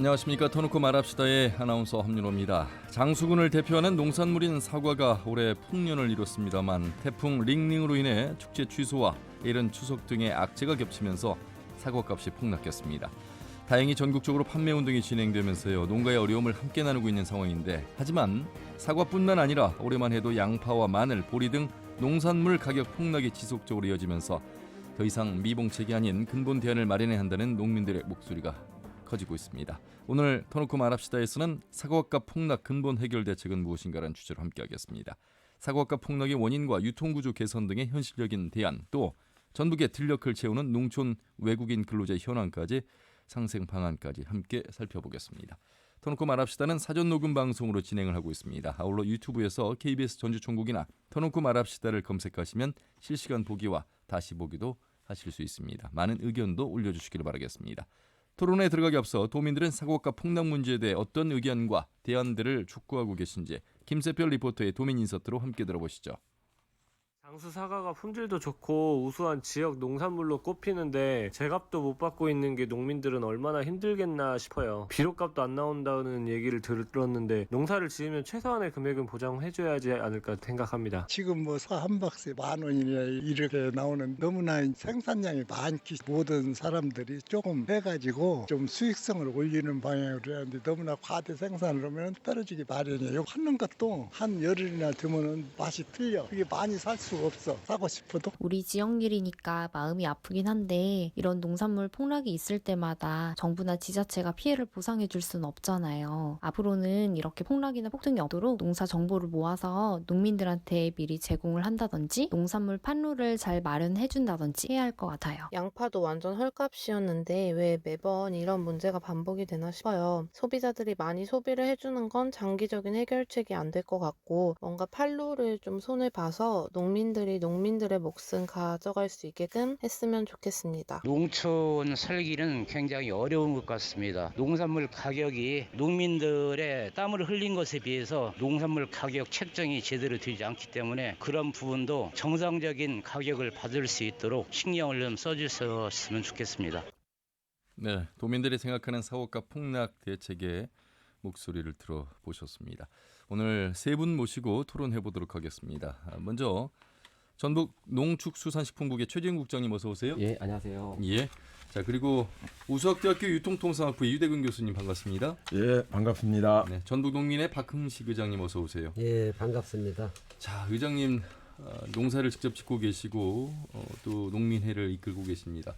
안녕하십니까. 터놓고 말합시다의 아나운서 함윤호입니다. 장수군을 대표하는 농산물인 사과가 올해 풍년을 이뤘습니다만 태풍 링링으로 인해 축제 취소와 이른 추석 등의 악재가 겹치면서 사과값이 폭락했습니다. 다행히 전국적으로 판매 운동이 진행되면서요, 농가의 어려움을 함께 나누고 있는 상황인데, 하지만 사과뿐만 아니라 올해만 해도 양파와 마늘, 보리 등 농산물 가격 폭락이 지속적으로 이어지면서 더 이상 미봉책이 아닌 근본 대안을 마련해야 한다는 농민들의 목소리가 커지고 있습니다. 오늘 터놓고 말합시다에서는 사과값 폭락 근본 해결 대책은 무엇인가라는 주제로 함께하겠습니다. 사과값 폭락의 원인과 유통구조 개선 등의 현실적인 대안, 또 전북의 들녘을 채우는 농촌 외국인 근로자의 현황까지 상생 방안까지 함께 살펴보겠습니다. 터놓고 말합시다는 사전 녹음 방송으로 진행을 하고 있습니다. 아울러 유튜브에서 KBS 전주총국이나 터놓고 말합시다를 검색하시면 실시간 보기와 다시 보기도 하실 수 있습니다. 많은 의견도 올려주시길 바라겠습니다. 토론에 들어가기 앞서 도민들은 사과값 폭락 문제에 대해 어떤 의견과 대안들을 촉구하고 계신지 김세별 리포터의 도민 인서트로 함께 들어보시죠. 장수 사과가 품질도 좋고 우수한 지역 농산물로 꼽히는데 제값도 못 받고 있는 게 농민들은 얼마나 힘들겠나 싶어요. 비료값도 안 나온다는 얘기를 들었는데 농사를 지으면 최소한의 금액은 보장해줘야지 않을까 생각합니다. 지금 뭐 사 한 박스에 10,000원이나 이렇게 나오는 너무나 생산량이 많기 모든 사람들이 조금 해가지고 좀 수익성을 올리는 방향으로 해야 하는데 너무나 과대 생산을 하면 떨어지기 마련이에요. 하는 것도 한 열흘이나 되면은 맛이 틀려. 그게 많이 살 수 없어. 사고 싶어도. 우리 지역 일이니까 마음이 아프긴 한데 이런 농산물 폭락이 있을 때마다 정부나 지자체가 피해를 보상해 줄 수는 없잖아요. 앞으로는 이렇게 폭락이나 폭등이 없도록 농사 정보를 모아서 농민들한테 미리 제공을 한다든지 농산물 판로를 잘 마련해 준다든지 해야 할 것 같아요. 양파도 완전 헐값이었는데 왜 매번 이런 문제가 반복이 되나 싶어요. 소비자들이 많이 소비를 해주는 건 장기적인 해결책이 안 될 것 같고 뭔가 판로를 좀 손을 봐서 농민들의 몫은 가져갈 수 있게끔 했으면 좋겠습니다. 농촌 살기는 굉장히 어려운 것 같습니다. 농산물 가격이 농민들의 땀을 흘린 것에 비해서 농산물 가격 책정이 제대로 되지 않기 때문에 그런 부분도 정상적인 가격을 받을 수 있도록 신경을 좀 써주셨으면 좋겠습니다. 네, 도민들이 생각하는 사과값 폭락 대책의 목소리를 들어보셨습니다. 오늘 세 분 모시고 토론해 보도록 하겠습니다. 먼저 전북 농축수산식품국의 최재훈 국장님 어서 오세요. 예, 안녕하세요. 예. 자, 그리고 우수학대학교 유통통상학부의 유대근 교수님 반갑습니다. 예, 반갑습니다. 네, 전북농민의 박흥식 의장님 어서 오세요. 예, 반갑습니다. 자, 의장님 농사를 직접 짓고 계시고 또 농민회를 이끌고 계십니다.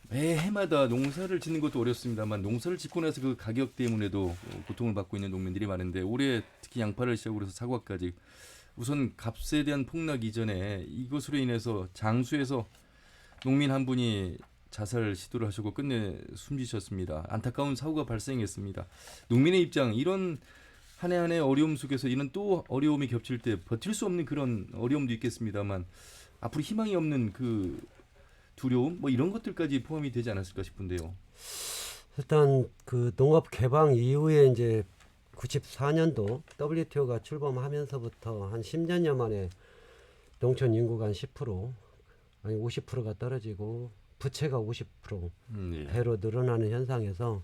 매 해마다 농사를 짓는 것도 어렵습니다만 농사를 짓고 나서 그 가격 때문에도 고통을 받고 있는 농민들이 많은데 올해 특히 양파를 시작으로 해서 사과까지 우선 값에 대한 폭락 이전에 이것으로 인해서 장수에서 농민 한 분이 자살 시도를 하시고 끝내 숨지셨습니다. 안타까운 사고가 발생했습니다. 농민의 입장, 이런 한 해 한 해 어려움 속에서 이런 또 어려움이 겹칠 때 버틸 수 없는 그런 어려움도 있겠습니다만 앞으로 희망이 없는 그 두려움 뭐 이런 것들까지 포함이 되지 않았을까 싶은데요. 일단 그 농업 개방 이후에 이제 94년도 WTO가 출범하면서부터 한 10년여 만에 농촌 인구가 한 10% 아니 50%가 떨어지고 부채가 50% 배로 늘어나는 현상에서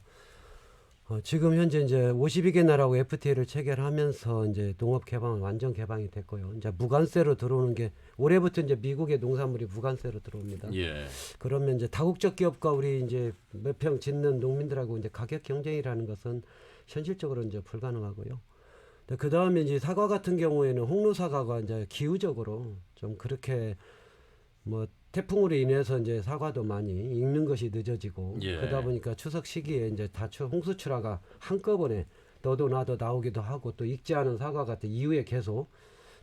지금 현재 이제 52개 나라하고 FTA를 체결하면서 이제 농업 개방은 완전 개방이 됐고요. 이제 무관세로 들어오는 게 올해부터 이제 미국의 농산물이 무관세로 들어옵니다. 예. 그러면 이제 다국적 기업과 우리 이제 몇 평 짓는 농민들하고 이제 가격 경쟁이라는 것은 현실적으로 이제 불가능하고요. 그 다음에 이제 사과 같은 경우에는 홍로 사과가 이제 기후적으로 좀 그렇게 뭐 태풍으로 인해서 이제 사과도 많이 익는 것이 늦어지고 예. 그러다 보니까 추석 시기에 이제 다 홍수출하가 한꺼번에 너도 나도 나오기도 하고 또 익지 않은 사과 같은 이후에 계속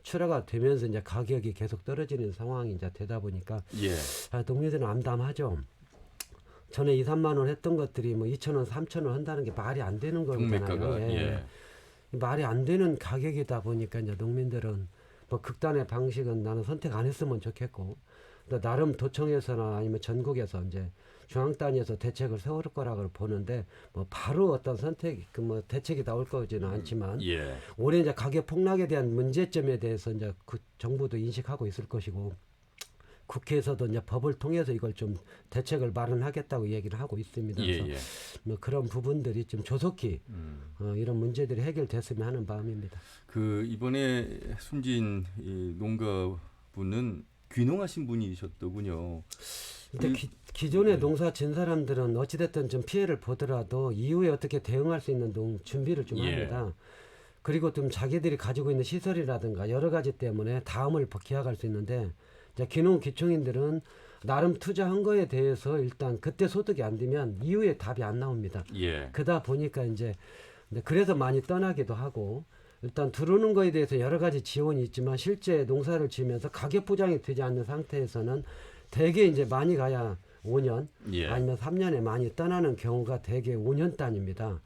출하가 되면서 이제 가격이 계속 떨어지는 상황이 이제 되다 보니까 예. 농민들은 암담하죠. 전에 2, 3만 원 했던 것들이 뭐 2,000원, 3,000원 한다는 게 말이 안 되는 거잖아요. 예. 말이 안 되는 가격이다 보니까 이제 농민들은 뭐 극단의 방식은 나는 선택 안 했으면 좋겠고 또 나름 도청에서나 아니면 전국에서 이제 중앙 단위에서 대책을 세울 거라고 보는데 뭐 바로 어떤 선택 뭐 대책이 나올 거지는 않지만 예. 올해 이제 가격 폭락에 대한 문제점에 대해서 이제 그 정부도 인식하고 있을 것이고 국회에서도 이제 법을 통해서 이걸 좀 대책을 마련하겠다고 얘기를 하고 있습니다. 예, 그래서 예. 뭐 그런 부분들이 좀 조속히 이런 문제들이 해결됐으면 하는 마음입니다. 그 이번에 숨진 이 농가분은 귀농하신 분이셨더군요. 근데 기존에 농사 진 사람들은 어찌됐든 좀 피해를 보더라도 이후에 어떻게 대응할 수 있는 준비를 좀 예. 합니다. 그리고 좀 자기들이 가지고 있는 시설이라든가 여러 가지 때문에 다음을 기약할 수 있는데 이제 귀농 기촌인들은 나름 투자한 거에 대해서 일단 그때 소득이 안 되면 이후에 답이 안 나옵니다. 예. 그러다 보니까 이제 그래서 많이 떠나기도 하고 일단 들어오는 거에 대해서 여러 가지 지원이 있지만 실제 농사를 지으면서 가격 보장이 되지 않는 상태에서는 대개 이제 많이 가야 5년 예. 아니면 3년에 많이 떠나는 경우가 대개 5년 단위입니다.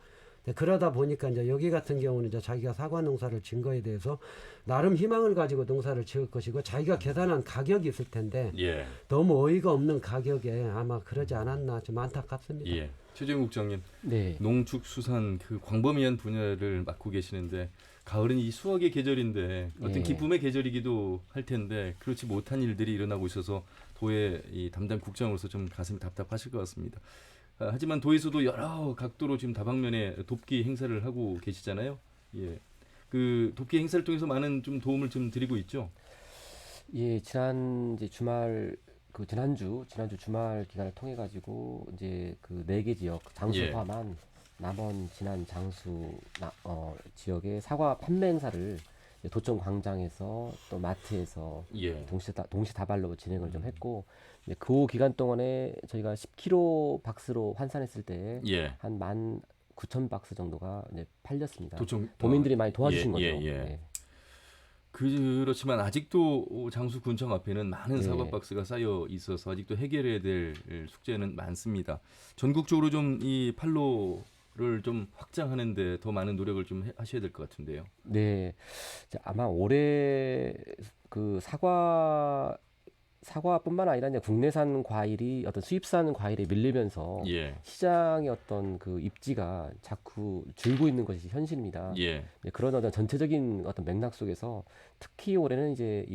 그러다 보니까 이제 여기 같은 경우는 이제 자기가 사과 농사를 진 거에 대해서 나름 희망을 가지고 농사를 지을 것이고 자기가 계산한 가격이 있을 텐데 예. 너무 어이가 없는 가격에 아마 그러지 않았나 좀 안타깝습니다. 예. 최재형 국장님, 네. 농축수산 그 광범위한 분야를 맡고 계시는데 가을은 이 수확의 계절인데 어떤 예. 기쁨의 계절이기도 할 텐데 그렇지 못한 일들이 일어나고 있어서 도의 이 담당 국장으로서 좀 가슴이 답답하실 것 같습니다. 하지만 도에서도 여러 각도로 지금 다방면에 돕기 행사를 하고 계시잖아요. 예. 그 돕기 행사를 통해서 많은 좀 도움을 좀 드리고 있죠. 예, 이제 지난주 주말 기간을 통해 가지고 이제 그 4개 지역 장수 예. 포함한 남원, 진안, 장수 지역의 사과 판매 행사를 이제 도청 광장에서 또 마트에서 예. 동시다발로 진행을 좀 했고 이제 그 기간 동안에 저희가 10kg 박스로 환산했을 때 예. 한 19,000박스 정도가 이제 팔렸습니다. 도청 도민들이 많이 도와주신 예, 거죠. 예, 예. 네. 그렇지만 아직도 장수군청 앞에는 많은 네. 사과 박스가 쌓여 있어서 아직도 해결해야 될 숙제는 많습니다. 전국적으로 좀 이 판로를 좀 확장하는데 더 많은 노력을 좀 하셔야 될 것 같은데요. 네, 이제 아마 올해 그 사과뿐만 아니라 이제 국내산 과일이 어떤 수입산 과일에 밀리면서 예, 시장의 어떤 그 입지가 자꾸 줄고 있는 것이 현실입니다. 예, 네, 그런 어떤 전체적인 어떤 맥락 속에서 특히 올해는 이제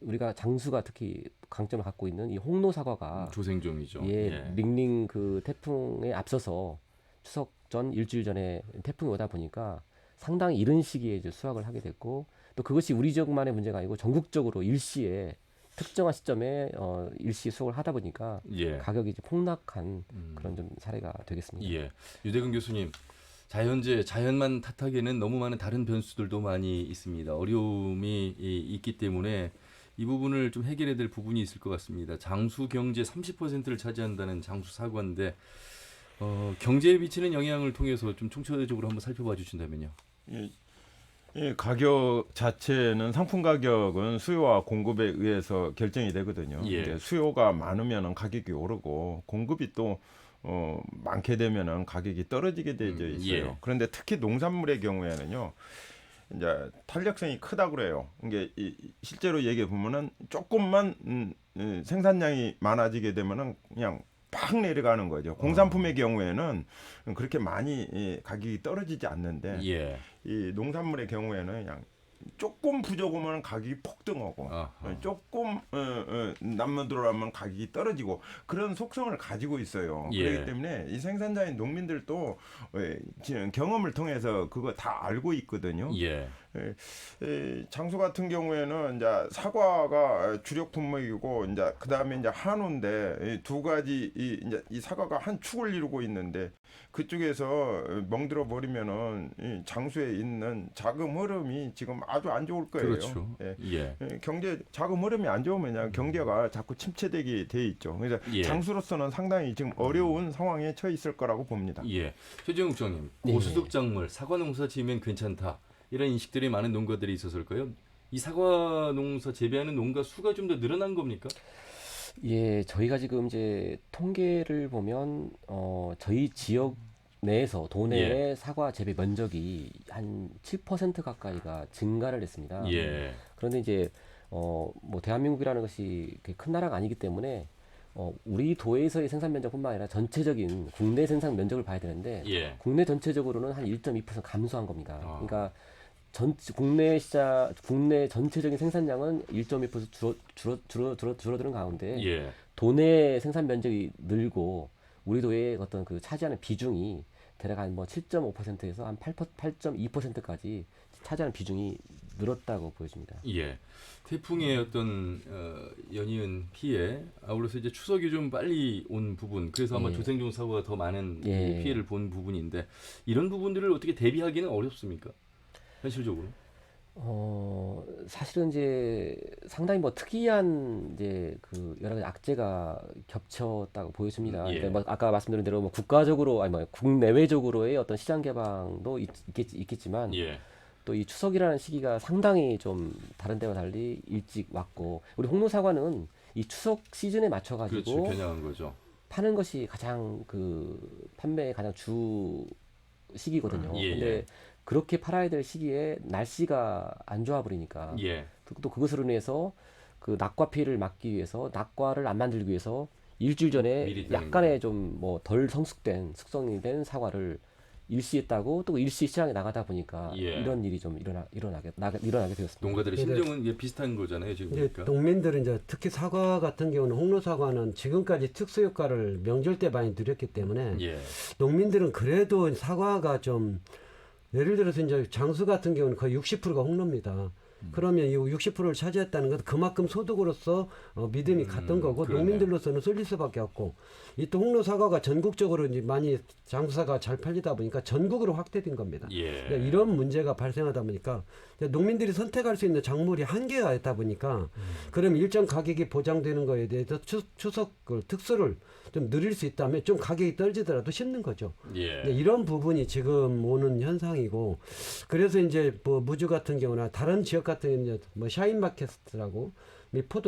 우리가 장수가 특히 강점을 갖고 있는 이 홍로 사과가 조생종이죠. 링링 그 태풍에 앞서서 추석 전 일주일 전에 태풍이 오다 보니까 상당히 이른 시기에 이제 수확을 하게 됐고 또 그것이 우리 지역만의 문제가 아니고 전국적으로 일시에 특정한 시점에 일시 수확을 하다 보니까 예, 가격이 이제 폭락한 그런 좀 사례가 되겠습니다. 예. 유대근 교수님, 자연만 탓하기에는 너무 많은 다른 변수들도 많이 있습니다. 어려움이 있기 때문에 이 부분을 좀 해결해야 될 부분이 있을 것 같습니다. 장수 경제 30%를 차지한다는 장수 사과인데 경제에 미치는 영향을 통해서 좀 총체적으로 한번 살펴봐 주신다면요. 이 가격 자체는 상품 가격은 수요와 공급에 의해서 결정이 되거든요. 예. 이제 수요가 많으면 가격이 오르고 공급이 또 많게 되면은 가격이 떨어지게 되어 있어요. 예. 그런데 특히 농산물의 경우에는요. 이제 탄력성이 크다고 그래요. 이게 실제로 얘기해 보면은 조금만 생산량이 많아지게 되면은 그냥 팍 내려가는 거죠. 공산품의 경우에는 그렇게 많이 가격이 떨어지지 않는데 예. 이 농산물의 경우에는 그냥 조금 부족하면 가격이 폭등하고 조금 남는 들어가면 가격이 떨어지고 그런 속성을 가지고 있어요. 예. 그렇기 때문에 이 생산자인 농민들도 경험을 통해서 그거 다 알고 있거든요. 예. 장수 같은 경우에는 이제 사과가 주력 품목이고 이제 그다음에 이제 한우인데 두 가지 이제 이 사과가 한 축을 이루고 있는데 그쪽에서 멍들어 버리면은 이 장수에 있는 자금 흐름이 지금 아주 안 좋을 거예요. 그렇죠. 예. 경제 자금 흐름이 안 좋으면 그냥 경제가 자꾸 침체되게 돼 있죠. 그래서 예. 장수로서는 상당히 지금 어려운 상황에 처해 있을 거라고 봅니다. 예. 최재형 국장님, 고수득 작물 사과 농사 지으면 괜찮다. 이런 인식들이 많은 농가들이 있었을까요? 이 사과 농사 재배하는 농가 수가 좀 더 늘어난 겁니까? 예, 저희가 지금 이제 통계를 보면 저희 지역 내에서 도내의 사과 재배 면적이 한 7% 가까이가 증가를 했습니다. 예. 그런데 이제 뭐 대한민국이라는 것이 그렇게 큰 나라가 아니기 때문에 우리 도에서의 생산 면적뿐만 아니라 전체적인 국내 생산 면적을 봐야 되는데 예. 국내 전체적으로는 한 1.2% 감소한 겁니다. 그러니까 국내 전체적인 생산량은 1.2% 줄어드는 가운데 예. 도내 생산 면적이 늘고 우리 도의 어떤 그 차지하는 비중이 대략 한 뭐 7.5%에서 한 8.2%까지 차지하는 비중이 늘었다고 보여집니다. 예. 태풍의 어떤 연이은 피해, 아울러서 이제 추석이 좀 빨리 온 부분, 그래서 아마 예. 조생종 사고가 더 많은 예. 피해를 본 부분인데 이런 부분들을 어떻게 대비하기는 어렵습니까? 현실적으로? 사실은 이제 상당히 뭐 특이한 이제 그 여러 가지 악재가 겹쳤다고 보여집니다. 예. 그러니까 뭐 아까 말씀드린 대로 뭐 국가적으로 아니 뭐 국내외적으로의 어떤 시장 개방도 있겠지만 예. 또 이 추석이라는 시기가 상당히 좀 다른 때와 달리 일찍 왔고 우리 홍로 사과는 이 추석 시즌에 맞춰 그렇죠. 가지고 겨냥한 거죠. 파는 것이 가장 그 판매의 가장 주 시기거든요. 예, 근데 예. 그렇게 팔아야 될 시기에 날씨가 안 좋아 버리니까 예. 또 그것으로 인해서 그 낙과 피해를 막기 위해서 낙과를 안 만들기 위해서 일주일 전에 미리 뜨는 약간의 좀 뭐 덜 숙성이 된 사과를 일시했다고 또 일시 시장에 나가다 보니까 예. 이런 일이 좀 일어나게 되었습니다. 농가들의 근데 심정은 이게 비슷한 거잖아요, 지금 이제 보니까. 농민들은 이제 특히 사과 같은 경우는 홍로 사과는 지금까지 특수 효과를 명절 때 많이 누렸기 때문에 예. 농민들은 그래도 사과가 좀 예를 들어서 이제 장수 같은 경우는 거의 60%가 홍로입니다. 그러면 이 60%를 차지했다는 것은 그만큼 소득으로서 믿음이 갔던 거고 그러네. 농민들로서는 쏠릴 수밖에 없고 이 또 홍로 사과가 전국적으로 이제 많이 장수사가 잘 팔리다 보니까 전국으로 확대된 겁니다. 예. 그러니까 이런 문제가 발생하다 보니까 이제 농민들이 선택할 수 있는 작물이 한계가 있다 보니까 그럼 일정 가격이 보장되는 거에 대해서 추석 특수를 좀 누릴 수 있다면 좀 가격이 떨어지더라도 심는 거죠. 예. 네, 이런 부분이 지금 오는 현상이고 그래서 이제 뭐 무주 같은 경우나 다른 지역 같은 경우는 뭐 샤인마켓이라고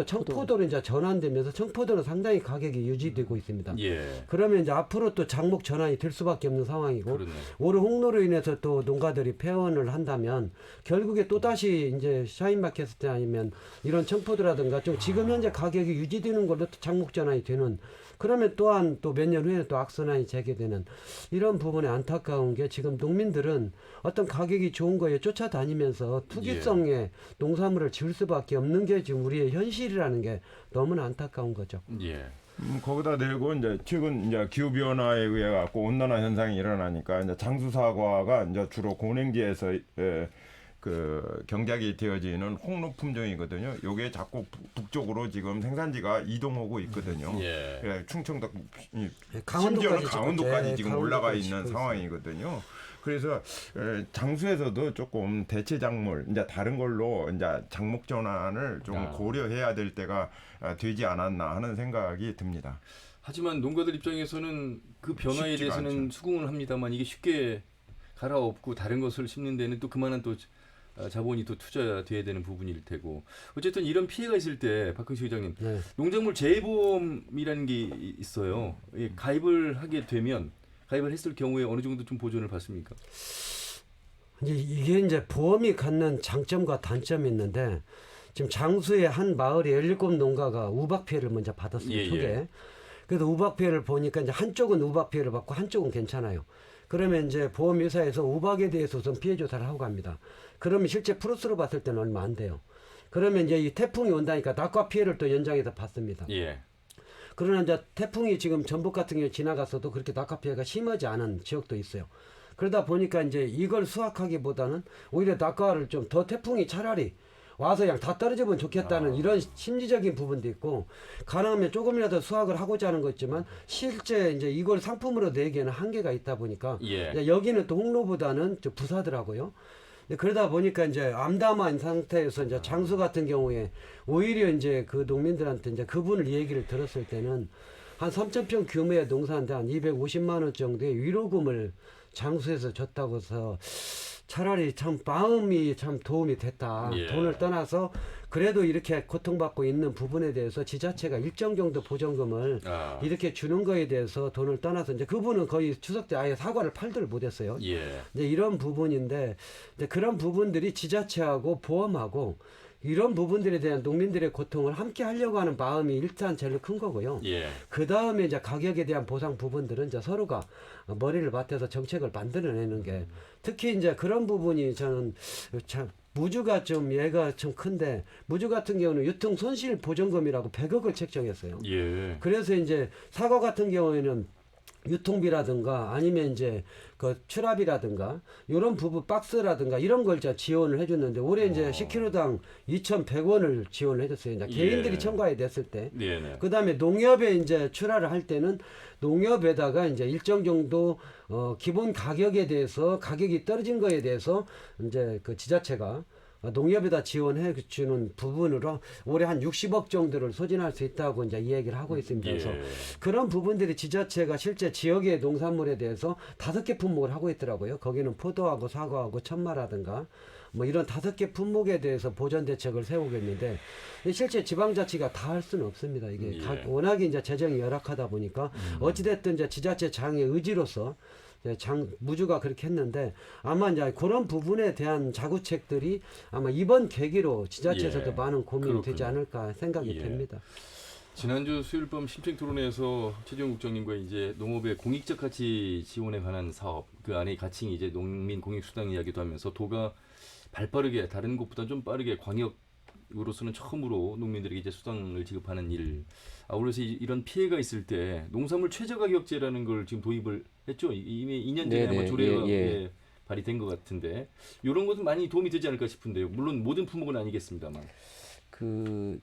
청포도로 이제 전환되면서 청포도는 상당히 가격이 유지되고 있습니다. 예. 그러면 이제 앞으로 또 작목 전환이 될 수밖에 없는 상황이고 그러네. 올해 홍로로 인해서 또 농가들이 폐원을 한다면 결국에 또 다시 이제 샤인마켓 아니면 이런 청포도라든가 좀 지금 현재 가격이 유지되는 걸로 또 작목 전환이 되는 그러면 또한 또 몇 년 후에 또 악순환이 재개되는 이런 부분에 안타까운 게 지금 농민들은 어떤 가격이 좋은 거에 쫓아다니면서 투기성의 농산물을 지을 수밖에 없는 게 지금 우리의 현실이라는 게 너무나 안타까운 거죠. 예. 거기다 대고 이제 최근 이제 기후 변화에 의해 갖고 온난화 현상이 일어나니까 이제 장수 사과가 이제 주로 고냉지에서 그 경작이 되어지는 홍로 품종이거든요. 요게 자꾸 북쪽으로 지금 생산지가 이동하고 있거든요. 예. 예, 충청도, 강원도까지 심지어는 강원도까지 네, 지금 강원도까지 올라가 찍고 있는 있어요. 상황이거든요. 그래서 장수에서도 조금 대체 작물, 이제 다른 걸로 이제 작목 전환을 좀 고려해야 될 때가 되지 않았나 하는 생각이 듭니다. 하지만 농가들 입장에서는 그 변화에 쉽지가 대해서는 않죠. 수긍을 합니다만 이게 쉽게 갈아엎고 다른 것을 심는 데는 또 그만한 또 자본이 또 투자돼야 되는 부분일 테고 어쨌든 이런 피해가 있을 때 박흥식 회장님 네. 농작물 재보험이라는 게 있어요. 예, 가입을 했을 경우에 어느 정도 좀 보존을 받습니까? 이게 이제 보험이 갖는 장점과 단점이 있는데 지금 장수의 한 마을에 17농가가 우박 피해를 먼저 받았어요. 예, 초기에. 예. 그래서 우박 피해를 보니까 이제 한쪽은 우박 피해를 받고 한쪽은 괜찮아요. 그러면 이제 보험회사에서 우박에 대해서 우선 피해 조사를 하고 갑니다. 그러면 실제 프로스로 봤을 때는 얼마 안 돼요. 그러면 이제 이 태풍이 온다니까 낙과 피해를 또 연장해서 받습니다. 예. 그러나 이제 태풍이 지금 전북 같은 경우에 지나갔어도 그렇게 낙과 피해가 심하지 않은 지역도 있어요. 그러다 보니까 이제 이걸 수확하기보다는 오히려 낙과를 좀 더 태풍이 차라리 와서 그냥 다 떨어지면 좋겠다는 이런 심리적인 부분도 있고 가능하면 조금이라도 수확을 하고자 하는 거 있지만 실제 이제 이걸 상품으로 내기에는 한계가 있다 보니까 예. 여기는 또 홍로보다는 좀 부사더라고요. 그러다 보니까 이제 암담한 상태에서 이제 장수 같은 경우에 오히려 이제 그 농민들한테 이제 그분을 얘기를 들었을 때는 한 3,000평 규모의 농사인데 한 250만 원 정도의 위로금을 장수에서 줬다고 해서 차라리 참 마음이 참 도움이 됐다. 예. 돈을 떠나서 그래도 이렇게 고통받고 있는 부분에 대해서 지자체가 일정 정도 보전금을 이렇게 주는 거에 대해서 돈을 떠나서 이제 그분은 거의 추석 때 아예 사과를 팔들 못했어요. 예. 이제 이런 부분인데 이제 그런 부분들이 지자체하고 보험하고 이런 부분들에 대한 농민들의 고통을 함께 하려고 하는 마음이 일단 제일 큰 거고요. 예. 그 다음에 이제 가격에 대한 보상 부분들은 이제 서로가 머리를 맞대서 정책을 만들어내는 게 특히 이제 그런 부분이 저는 참 무주가 좀 얘가 좀 큰데 무주 같은 경우는 유통 손실 보전금이라고 100억을 책정했어요. 예. 그래서 이제 사과 같은 경우에는 유통비라든가 아니면 이제 그 출합이라든가 이런 부분 박스라든가 이런 걸 이제 지원을 해줬는데 올해 이제 10kg당 2,100원을 지원을 해줬어요. 이제 개인들이 예. 첨가해 냈을 때. 네네. 그 다음에 농협에 이제 출하를 할 때는 농협에다가 이제 일정 정도 기본 가격에 대해서 가격이 떨어진 거에 대해서 이제 그 지자체가 농협에다 지원해 주는 부분으로 올해 한 60억 정도를 소진할 수 있다고 이제 이야기를 하고 있습니다. 그래서 예. 그런 부분들이 지자체가 실제 지역의 농산물에 대해서 5개 품목을 하고 있더라고요. 거기는 포도하고 사과하고 천마라든가 뭐 이런 5개 품목에 대해서 보전 대책을 세우고 있는데 실제 지방자치가 다 할 수는 없습니다. 이게 예. 워낙에 이제 재정이 열악하다 보니까 어찌됐든 이제 지자체 장의 의지로서 무주가 그렇게 했는데 아마 이제 그런 부분에 대한 자구책들이 아마 이번 계기로 지자체에서도 예. 많은 고민이 그렇군요. 되지 않을까 생각이 예. 됩니다. 지난주 수요일 밤 심층 토론에서 최재형 국장님과 이제 농업의 공익적 가치 지원에 관한 사업 그 안에 가칭이 이제 농민 공익수당 이야기도 하면서 도가 발빠르게 다른 곳보다 좀 빠르게 광역으로서는 처음으로 농민들에게 이제 수당을 지급하는 일. 아울러서 이런 피해가 있을 때 농산물 최저가격제라는 걸 지금 도입을 했죠. 이미 2년 전에 아마 조례가 예, 발의된 것 같은데 이런 것은 많이 도움이 되지 않을까 싶은데요. 물론 모든 품목은 아니겠습니다만. 그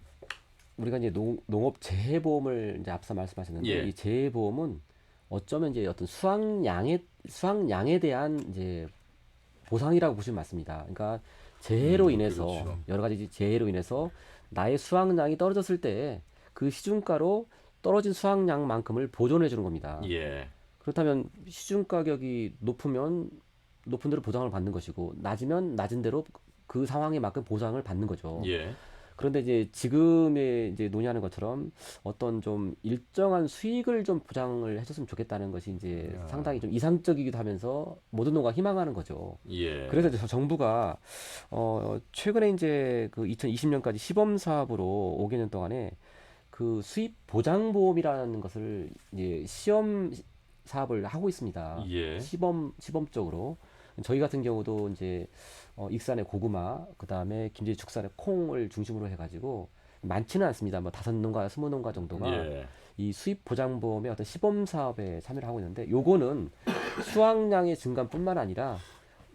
우리가 이제 농업 재해보험을 이제 앞서 말씀하셨는데 예. 이 재해보험은 어쩌면 이제 어떤 수확량에 대한 이제 보상이라고 보시면 맞습니다. 그러니까 재해로 인해서 그렇죠. 여러 가지 재해로 인해서 나의 수확량이 떨어졌을 때 그 시중가로 떨어진 수확량만큼을 보존해 주는 겁니다. 예. 그렇다면 시중 가격이 높으면 높은 대로 보상을 받는 것이고 낮으면 낮은 대로 그 상황에 맞게 보상을 받는 거죠. 예. 그런데 이제 지금의 이제 논의하는 것처럼 어떤 좀 일정한 수익을 좀 보장을 해줬으면 좋겠다는 것이 이제 상당히 좀 이상적이기도 하면서 모든 농가가 희망하는 거죠. 예. 그래서 이제 정부가 최근에 이제 그 2020년까지 시범 사업으로 5개년 동안에 그 수입 보장 보험이라는 것을 이제 시험 사업을 하고 있습니다. 예. 시범적으로 저희 같은 경우도 이제 익산의 고구마, 그 다음에 김제 축산의 콩을 중심으로 해가지고 많지는 않습니다. 뭐 5농가, 20농가 정도가 예. 이 수입 보장 보험의 어떤 시범 사업에 참여를 하고 있는데, 요거는 수확량의 증가뿐만 아니라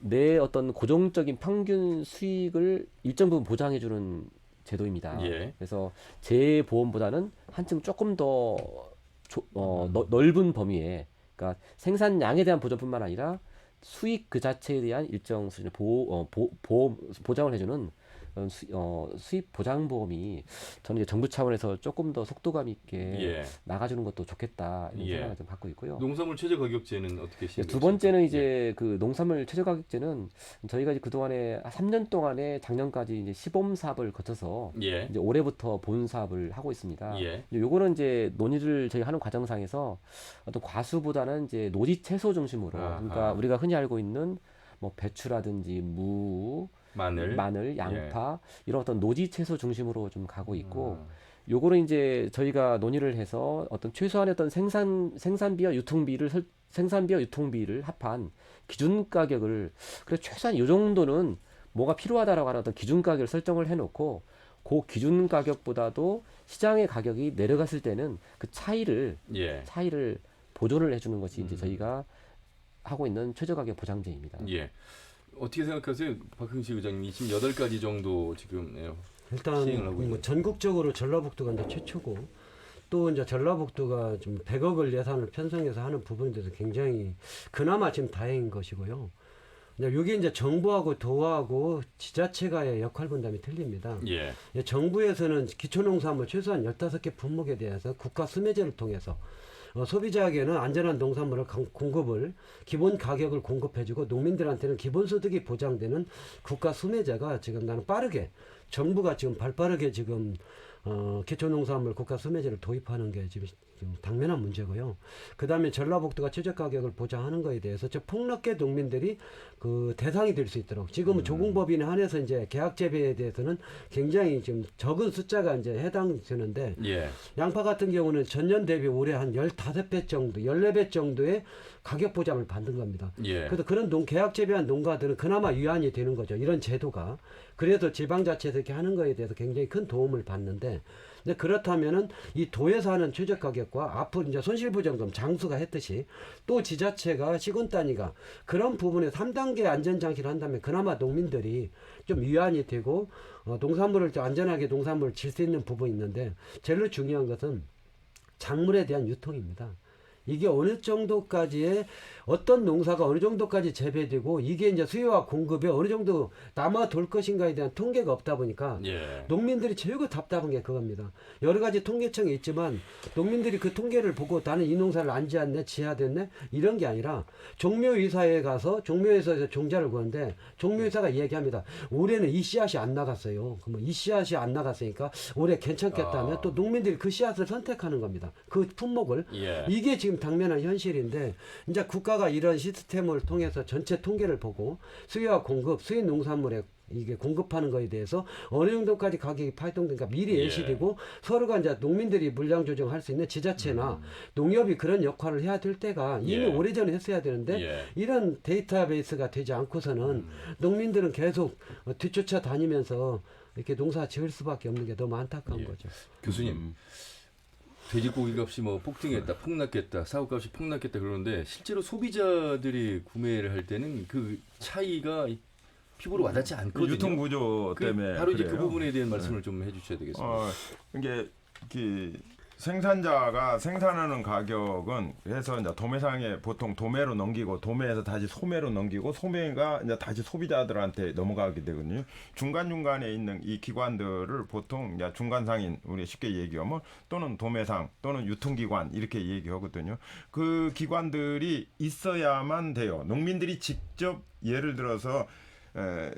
내 어떤 고정적인 평균 수익을 일정 부분 보장해주는 제도입니다. 예. 그래서 재보험보다는 한층 조금 더 넓은 범위에, 그러니까 생산량에 대한 보전뿐만 아니라 수익 그 자체에 대한 일정 수준의 보장을 해주는 수입 보장 보험이 저는 이제 정부 차원에서 조금 더 속도감 있게 예. 나가주는 것도 좋겠다 이런 예. 생각을 좀 갖고 있고요. 농산물 최저 가격제는 어떻게 시행됐습니까? 두 번째는 이제 그 농산물 최저 가격제는 저희가 이제 그 동안에 3년 동안에 작년까지 이제 시범 사업을 거쳐서 예. 이제 올해부터 본 사업을 하고 있습니다. 예. 요거는 이제 논의를 저희 하는 과정상에서 어떤 과수보다는 이제 노지 채소 중심으로, 그러니까 우리가 흔히 알고 있는 뭐 배추라든지 무, 마늘, 양파 이런 어떤 노지 채소 중심으로 좀 가고 있고, 요거는 이제 저희가 논의를 해서 어떤 최소한의 어떤 생산비와 유통비를 합한 기준 가격을, 그래 최소한 요 정도는 뭐가 필요하다라고 하는 어떤 기준 가격을 설정을 해놓고, 그 기준 가격보다도 시장의 가격이 내려갔을 때는 그 차이를 보존을 해주는 것이 이제 저희가 하고 있는 최저 가격 보장제입니다. 예. 어떻게 생각하세요, 박흥식 의장님? 28가지 정도 지금 일단 시행을 하고 있는. 뭐 전국적으로 전라북도가 이제 최초고, 또 이제 전라북도가 좀 100억을 예산을 편성해서 하는 부분들도 굉장히 그나마 지금 다행인 것이고요. 여기 이제 정부하고 도하고 지자체가의 역할 분담이 틀립니다. 예. 정부에서는 기초농산물 최소한 15개 품목에 대해서 국가 수매제를 통해서 소비자에게는 안전한 농산물을 공급을, 기본 가격을 공급해주고 농민들한테는 기본소득이 보장되는 국가 수매제가 지금 나는 빠르게 정부가 지금 발빠르게 지금 기초농산물 국가수매제를 도입하는 게 지금 당면한 문제고요. 그다음에 전라북도가 최저 가격을 보장하는 거에 대해서 저 폭넓게 농민들이 그 대상이 될 수 있도록 지금은 조공법인에 한해서 이제 계약 재배에 대해서는 굉장히 지금 적은 숫자가 이제 해당되는데 예. 양파 같은 경우는 전년 대비 올해 한 15배 정도, 14배 정도의 가격 보장을 받는 겁니다. 예. 그래서 그런 계약 재배한 농가들은 그나마 위안이 되는 거죠. 이런 제도가. 그래서 지방자치에서 이렇게 하는 거에 대해서 굉장히 큰 도움을 받는데, 근데 그렇다면은 이 도에서 하는 최저 가격과 앞으로 이제 손실보전금 장수가 했듯이 또 지자체가 시군 단위가 그런 부분에 3단계 안전장치를 한다면 그나마 농민들이 좀 위안이 되고 농산물을 안전하게 농산물을 질 수 있는 부분이 있는데, 제일 중요한 것은 작물에 대한 유통입니다. 이게 어느 정도까지의 어떤 농사가 어느 정도까지 재배되고 이게 이제 수요와 공급에 어느 정도 남아돌 것인가에 대한 통계가 없다 보니까 예. 농민들이 제일 답답한 게 그겁니다. 여러 가지 통계청이 있지만 농민들이 그 통계를 보고 나는 이 농사를 안 지었네, 지어야 됐네 이런 게 아니라 종묘이사에 가서 종묘에서 종자를 구하는데 종묘이사가 얘기합니다. 올해는 이 씨앗이 안 나갔어요. 그러면 이 씨앗이 안 나갔으니까 올해 괜찮겠다면 또 농민들이 그 씨앗을 선택하는 겁니다. 그 품목을. 예. 이게 지금 당면한 현실인데 이제 국가가 이런 시스템을 통해서 전체 통계를 보고 수요와 공급, 수입 농산물에 이게 공급하는 거에 대해서 어느 정도까지 가격이 파동되니까 미리 예시되고 서로가 이제 농민들이 물량 조정할 수 있는 지자체나 농협이 그런 역할을 해야 될 때가 이미 오래전에 했어야 되는데 이런 데이터베이스가 되지 않고서는 농민들은 계속 뒤쫓아 다니면서 이렇게 농사 지을 수밖에 없는 게 너무 안타까운 거죠. 교수님, 돼지고기 값이 뭐 폭등했다, 폭락했다, 사고값이 폭락했다 그러는데 실제로 소비자들이 구매를 할 때는 그 차이가 피부로 와닿지 않거든요. 유통 구조 때문에 바로 이제 그래요. 그 부분에 대한 말씀을 좀 해주셔야 되겠습니다. 이게 생산자가 생산하는 가격은 그래서 이제 도매상에 보통 도매로 넘기고 도매에서 다시 소매로 넘기고 소매가 이제 다시 소비자들한테 넘어가게 되거든요. 중간중간에 있는 이 기관들을 보통 이제 중간상인 우리 쉽게 얘기하면 또는 도매상 또는 유통기관 이렇게 얘기하거든요. 그 기관들이 있어야만 돼요. 농민들이 직접 예를 들어서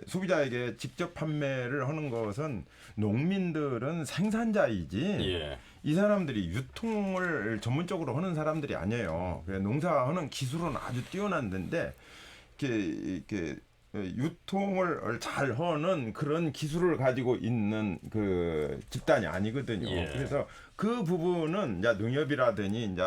소비자에게 직접 판매를 하는 것은 농민들은 생산자이지 이 사람들이 유통을 전문적으로 하는 사람들이 아니에요. 농사하는 기술은 아주 뛰어난데 이렇게 유통을 잘 하는 그런 기술을 가지고 있는 그 집단이 아니거든요. 그래서 그 부분은 이제 농협이라든지 이제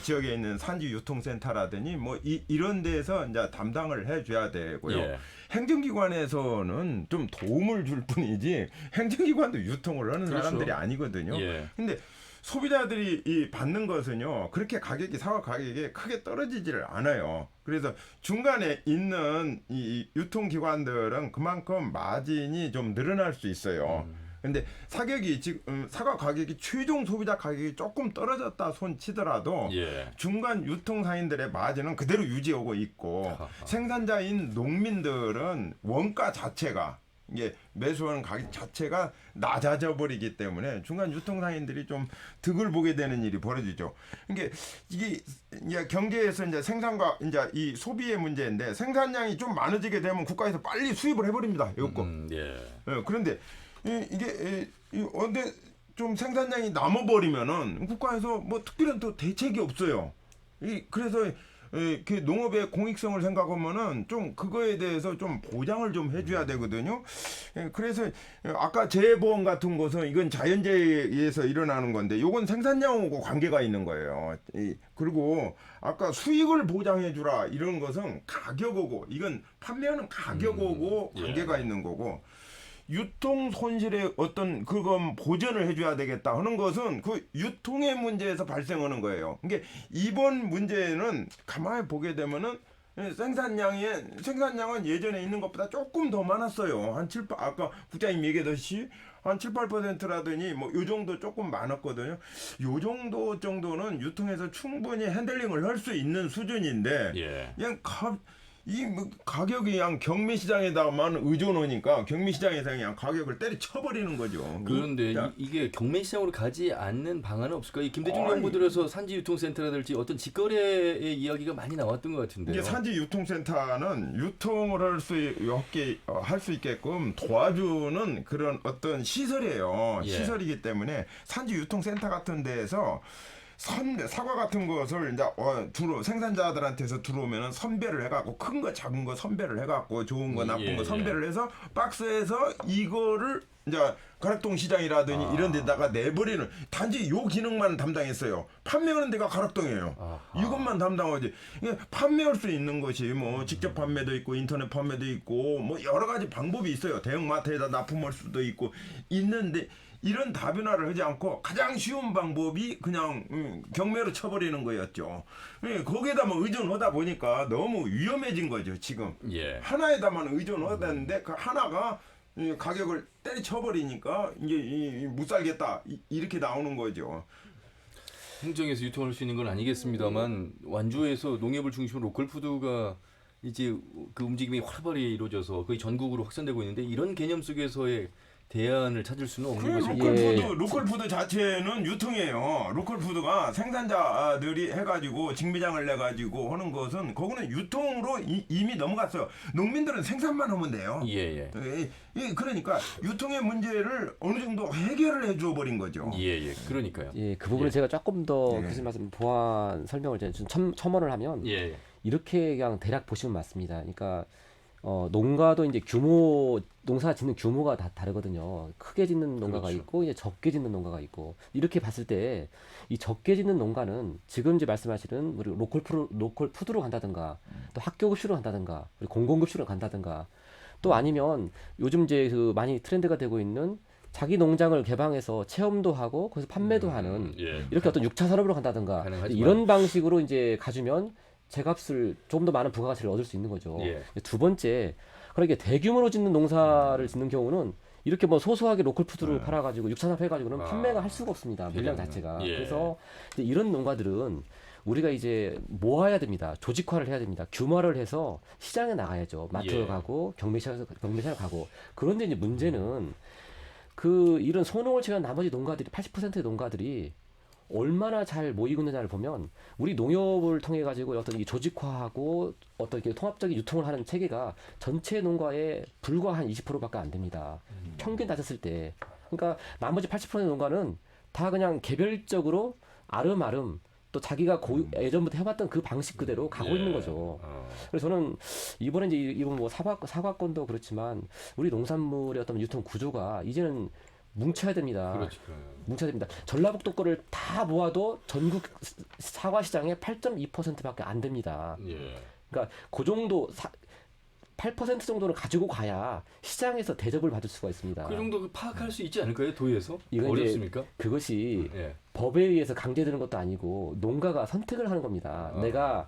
지역에 있는 산지 유통센터라든지 뭐 이런 데서 이제 담당을 해줘야 되고요. 행정기관에서는 좀 도움을 줄 뿐이지 행정기관도 유통을 하는 사람들이 아니거든요. 근데 소비자들이 이 받는 것은요 그렇게 가격이 사과 가격이 크게 떨어지지를 않아요. 그래서 중간에 있는 이 유통기관들은 그만큼 마진이 좀 늘어날 수 있어요. 근데 사격이 지금 사과 가격이 최종 소비자 가격이 조금 떨어졌다 손 치더라도 중간 유통사인들의 마진은 그대로 유지하고 있고 생산자인 농민들은 원가 자체가 이게 매수하는 가격 자체가 낮아져 버리기 때문에 중간 유통상인들이 좀 득을 보게 되는 일이 벌어지죠. 이게 이제 경제에서 이제 생산과 이제 이 소비의 문제인데 생산량이 좀 많아지게 되면 국가에서 빨리 수입을 해버립니다. 이거 그런데 이게 언제 좀 생산량이 남아버리면은 국가에서 뭐 특별한 또 대책이 없어요. 그래서 그 농업의 공익성을 생각하면은 좀 그거에 대해서 좀 보장을 좀 해줘야 되거든요. 그래서 아까 재해보험 같은 것은 이건 자연재해에 의해서 일어나는 건데 이건 생산량하고 관계가 있는 거예요. 그리고 아까 수익을 보장해주라 이런 것은 가격하고 이건 판매하는 가격하고 관계가 있는 거고 유통 손실의 어떤 그건 보전을 해줘야 되겠다 하는 것은 그 유통의 문제에서 발생하는 거예요. 그러니까 이번 문제는 가만히 보게 되면은 생산량은 예전에 있는 것보다 조금 더 많았어요. 아까 국장님 얘기했듯이 한 7, 8%라더니 뭐 요 정도 조금 많았거든요. 요 정도는 유통에서 충분히 핸들링을 할 수 있는 수준인데 그냥 이 뭐 가격이 그냥 경매 시장에다만 의존하니까 경매 시장에서 그냥 가격을 때려쳐버리는 거죠. 그런데 자, 이게 경매 시장으로 가지 않는 방안은 없을까요? 이 김대중 아니. 정부 들어서 산지 유통센터라든지 어떤 직거래의 이야기가 많이 나왔던 것 같은데요. 이게 산지 유통센터는 유통을 할 수 있게끔 도와주는 그런 어떤 시설이에요. 예. 시설이기 때문에 산지 유통센터 같은 데에서 사과 같은 것을 이제 생산자들한테서 들어오면은 선별을 해갖고 큰 거 작은 거 선별을 해갖고 좋은 거 나쁜 거 선별을 해서 박스에서 이거를 이제 가락동 시장이라든지 이런 데다가 내버리는 단지 요 기능만 담당했어요. 판매하는 데가 가락동이에요. 이것만 담당하지. 이게 판매할 수 있는 것이 뭐 직접 판매도 있고 인터넷 판매도 있고 뭐 여러 가지 방법이 있어요. 대형마트에다 납품할 수도 있고 있는데 이런 다변화를 하지 않고 가장 쉬운 방법이 그냥 경매로 쳐버리는 거였죠. 거기에다만 의존하다 보니까 너무 위험해진 거죠. 지금 예. 하나에다만 의존하다 했는데 그 하나가 가격을 때려쳐버리니까 이제 못 살겠다 이렇게 나오는 거죠. 행정에서 유통할 수 있는 건 아니겠습니다만 완주에서 농협을 중심으로 로컬푸드가 이제 그 움직임이 활발히 이루어져서 거의 전국으로 확산되고 있는데 이런 개념 속에서의 대안을 찾을 수는 없는 거죠. 로컬푸드 자체는 유통이에요. 로컬푸드가 생산자들이 해가지고 직매장을 내가지고 하는 것은 거기는 유통으로 이미 넘어갔어요. 농민들은 생산만 하면 돼요. 예. 그러니까 유통의 문제를 어느 정도 해결을 해줘 버린 거죠. 예. 그러니까요. 예, 그 부분을 예. 제가 조금 더 예. 교수님 말씀 보완 설명을 좀 첨언을 하면 예. 이렇게 그냥 대략 보시면 맞습니다. 그러니까 농가도 이제 농사 짓는 규모가 다 다르거든요. 크게 짓는 농가가 그렇죠. 있고 이제 적게 짓는 농가가 있고 이렇게 봤을 때 이 적게 짓는 농가는 지금 이제 말씀하시는 우리 로컬 푸드로 간다든가 또 학교 급식으로 간다든가 공공 급식으로 간다든가 또 아니면 요즘 이제 그 많이 트렌드가 되고 있는 자기 농장을 개방해서 체험도 하고 거기서 판매도 하는 예. 이렇게 어떤 6차 산업으로 간다든가 가능하지만. 이런 방식으로 이제 가주면 제값을 좀 더 많은 부가가치를 얻을 수 있는 거죠. 예. 두 번째, 그러니까 대규모로 짓는 농사를 짓는 경우는 이렇게 뭐 소소하게 로컬 푸드를 팔아가지고 육산업 해가지고는 판매가 할 수가 없습니다. 물량 자체가. 예. 그래서 이제 이런 농가들은 우리가 이제 모아야 됩니다. 조직화를 해야 됩니다. 규모화를 해서 시장에 나가야죠. 마트로 예. 가고 경매시장을 가고. 그런데 이제 문제는 이런 소농을 제외한 나머지 농가들이 80%의 농가들이 얼마나 잘 모이고 있느냐를 보면 우리 농협을 통해 가지고 어떤 이 조직화하고 어떤 이렇게 통합적인 유통을 하는 체계가 전체 농가의 불과 한 20%밖에 안 됩니다. 평균 따졌을 때. 그러니까 나머지 80%의 농가는 다 그냥 개별적으로 아름아름 또 자기가 예전부터 해왔던 그 방식 그대로 가고 있는 거죠. 그래서 저는 이번에 이제 이번 뭐 사과권도 그렇지만 우리 농산물의 어떤 유통 구조가 이제는 뭉쳐야 됩니다. 그렇죠. 뭉쳐야 됩니다. 전라북도 거를 다 모아도 전국 사과 시장의 8.2%밖에 안 됩니다. 예. 그러니까 그 정도 8% 정도는 가지고 가야 시장에서 대접을 받을 수가 있습니다. 그 정도 파악할 수 있지 않을까요? 도에서? 이건 이제 어렵습니까? 그것이 예. 법에 의해서 강제되는 것도 아니고 농가가 선택을 하는 겁니다. 내가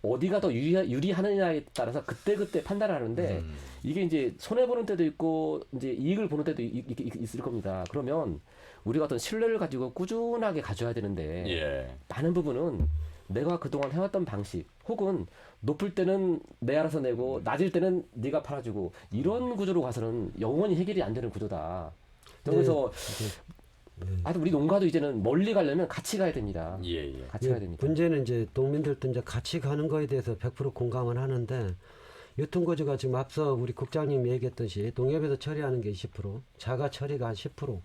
어디가 더 유리하느냐에 따라서 그때 판단을 하는데 이게 이제 손해 보는 때도 있고 이제 이익을 보는 때도 있을 겁니다. 그러면 우리가 어떤 신뢰를 가지고 꾸준하게 가져야 되는데 예. 많은 부분은 내가 그동안 해왔던 방식 혹은 높을 때는 내 알아서 내고 낮을 때는 네가 팔아주고 이런 구조로 가서는 영원히 해결이 안 되는 구조다. 그래서 하여튼 우리 농가도 이제는 멀리 가려면 같이 가야 됩니다. 예. 같이 가야 됩니다. 문제는 이제 농민들도 이제 같이 가는 거에 대해서 100% 공감을 하는데 유통구조가 지금 앞서 우리 국장님이 얘기했듯이 농협에서 처리하는 게 20%, 자가 처리가 한 10%,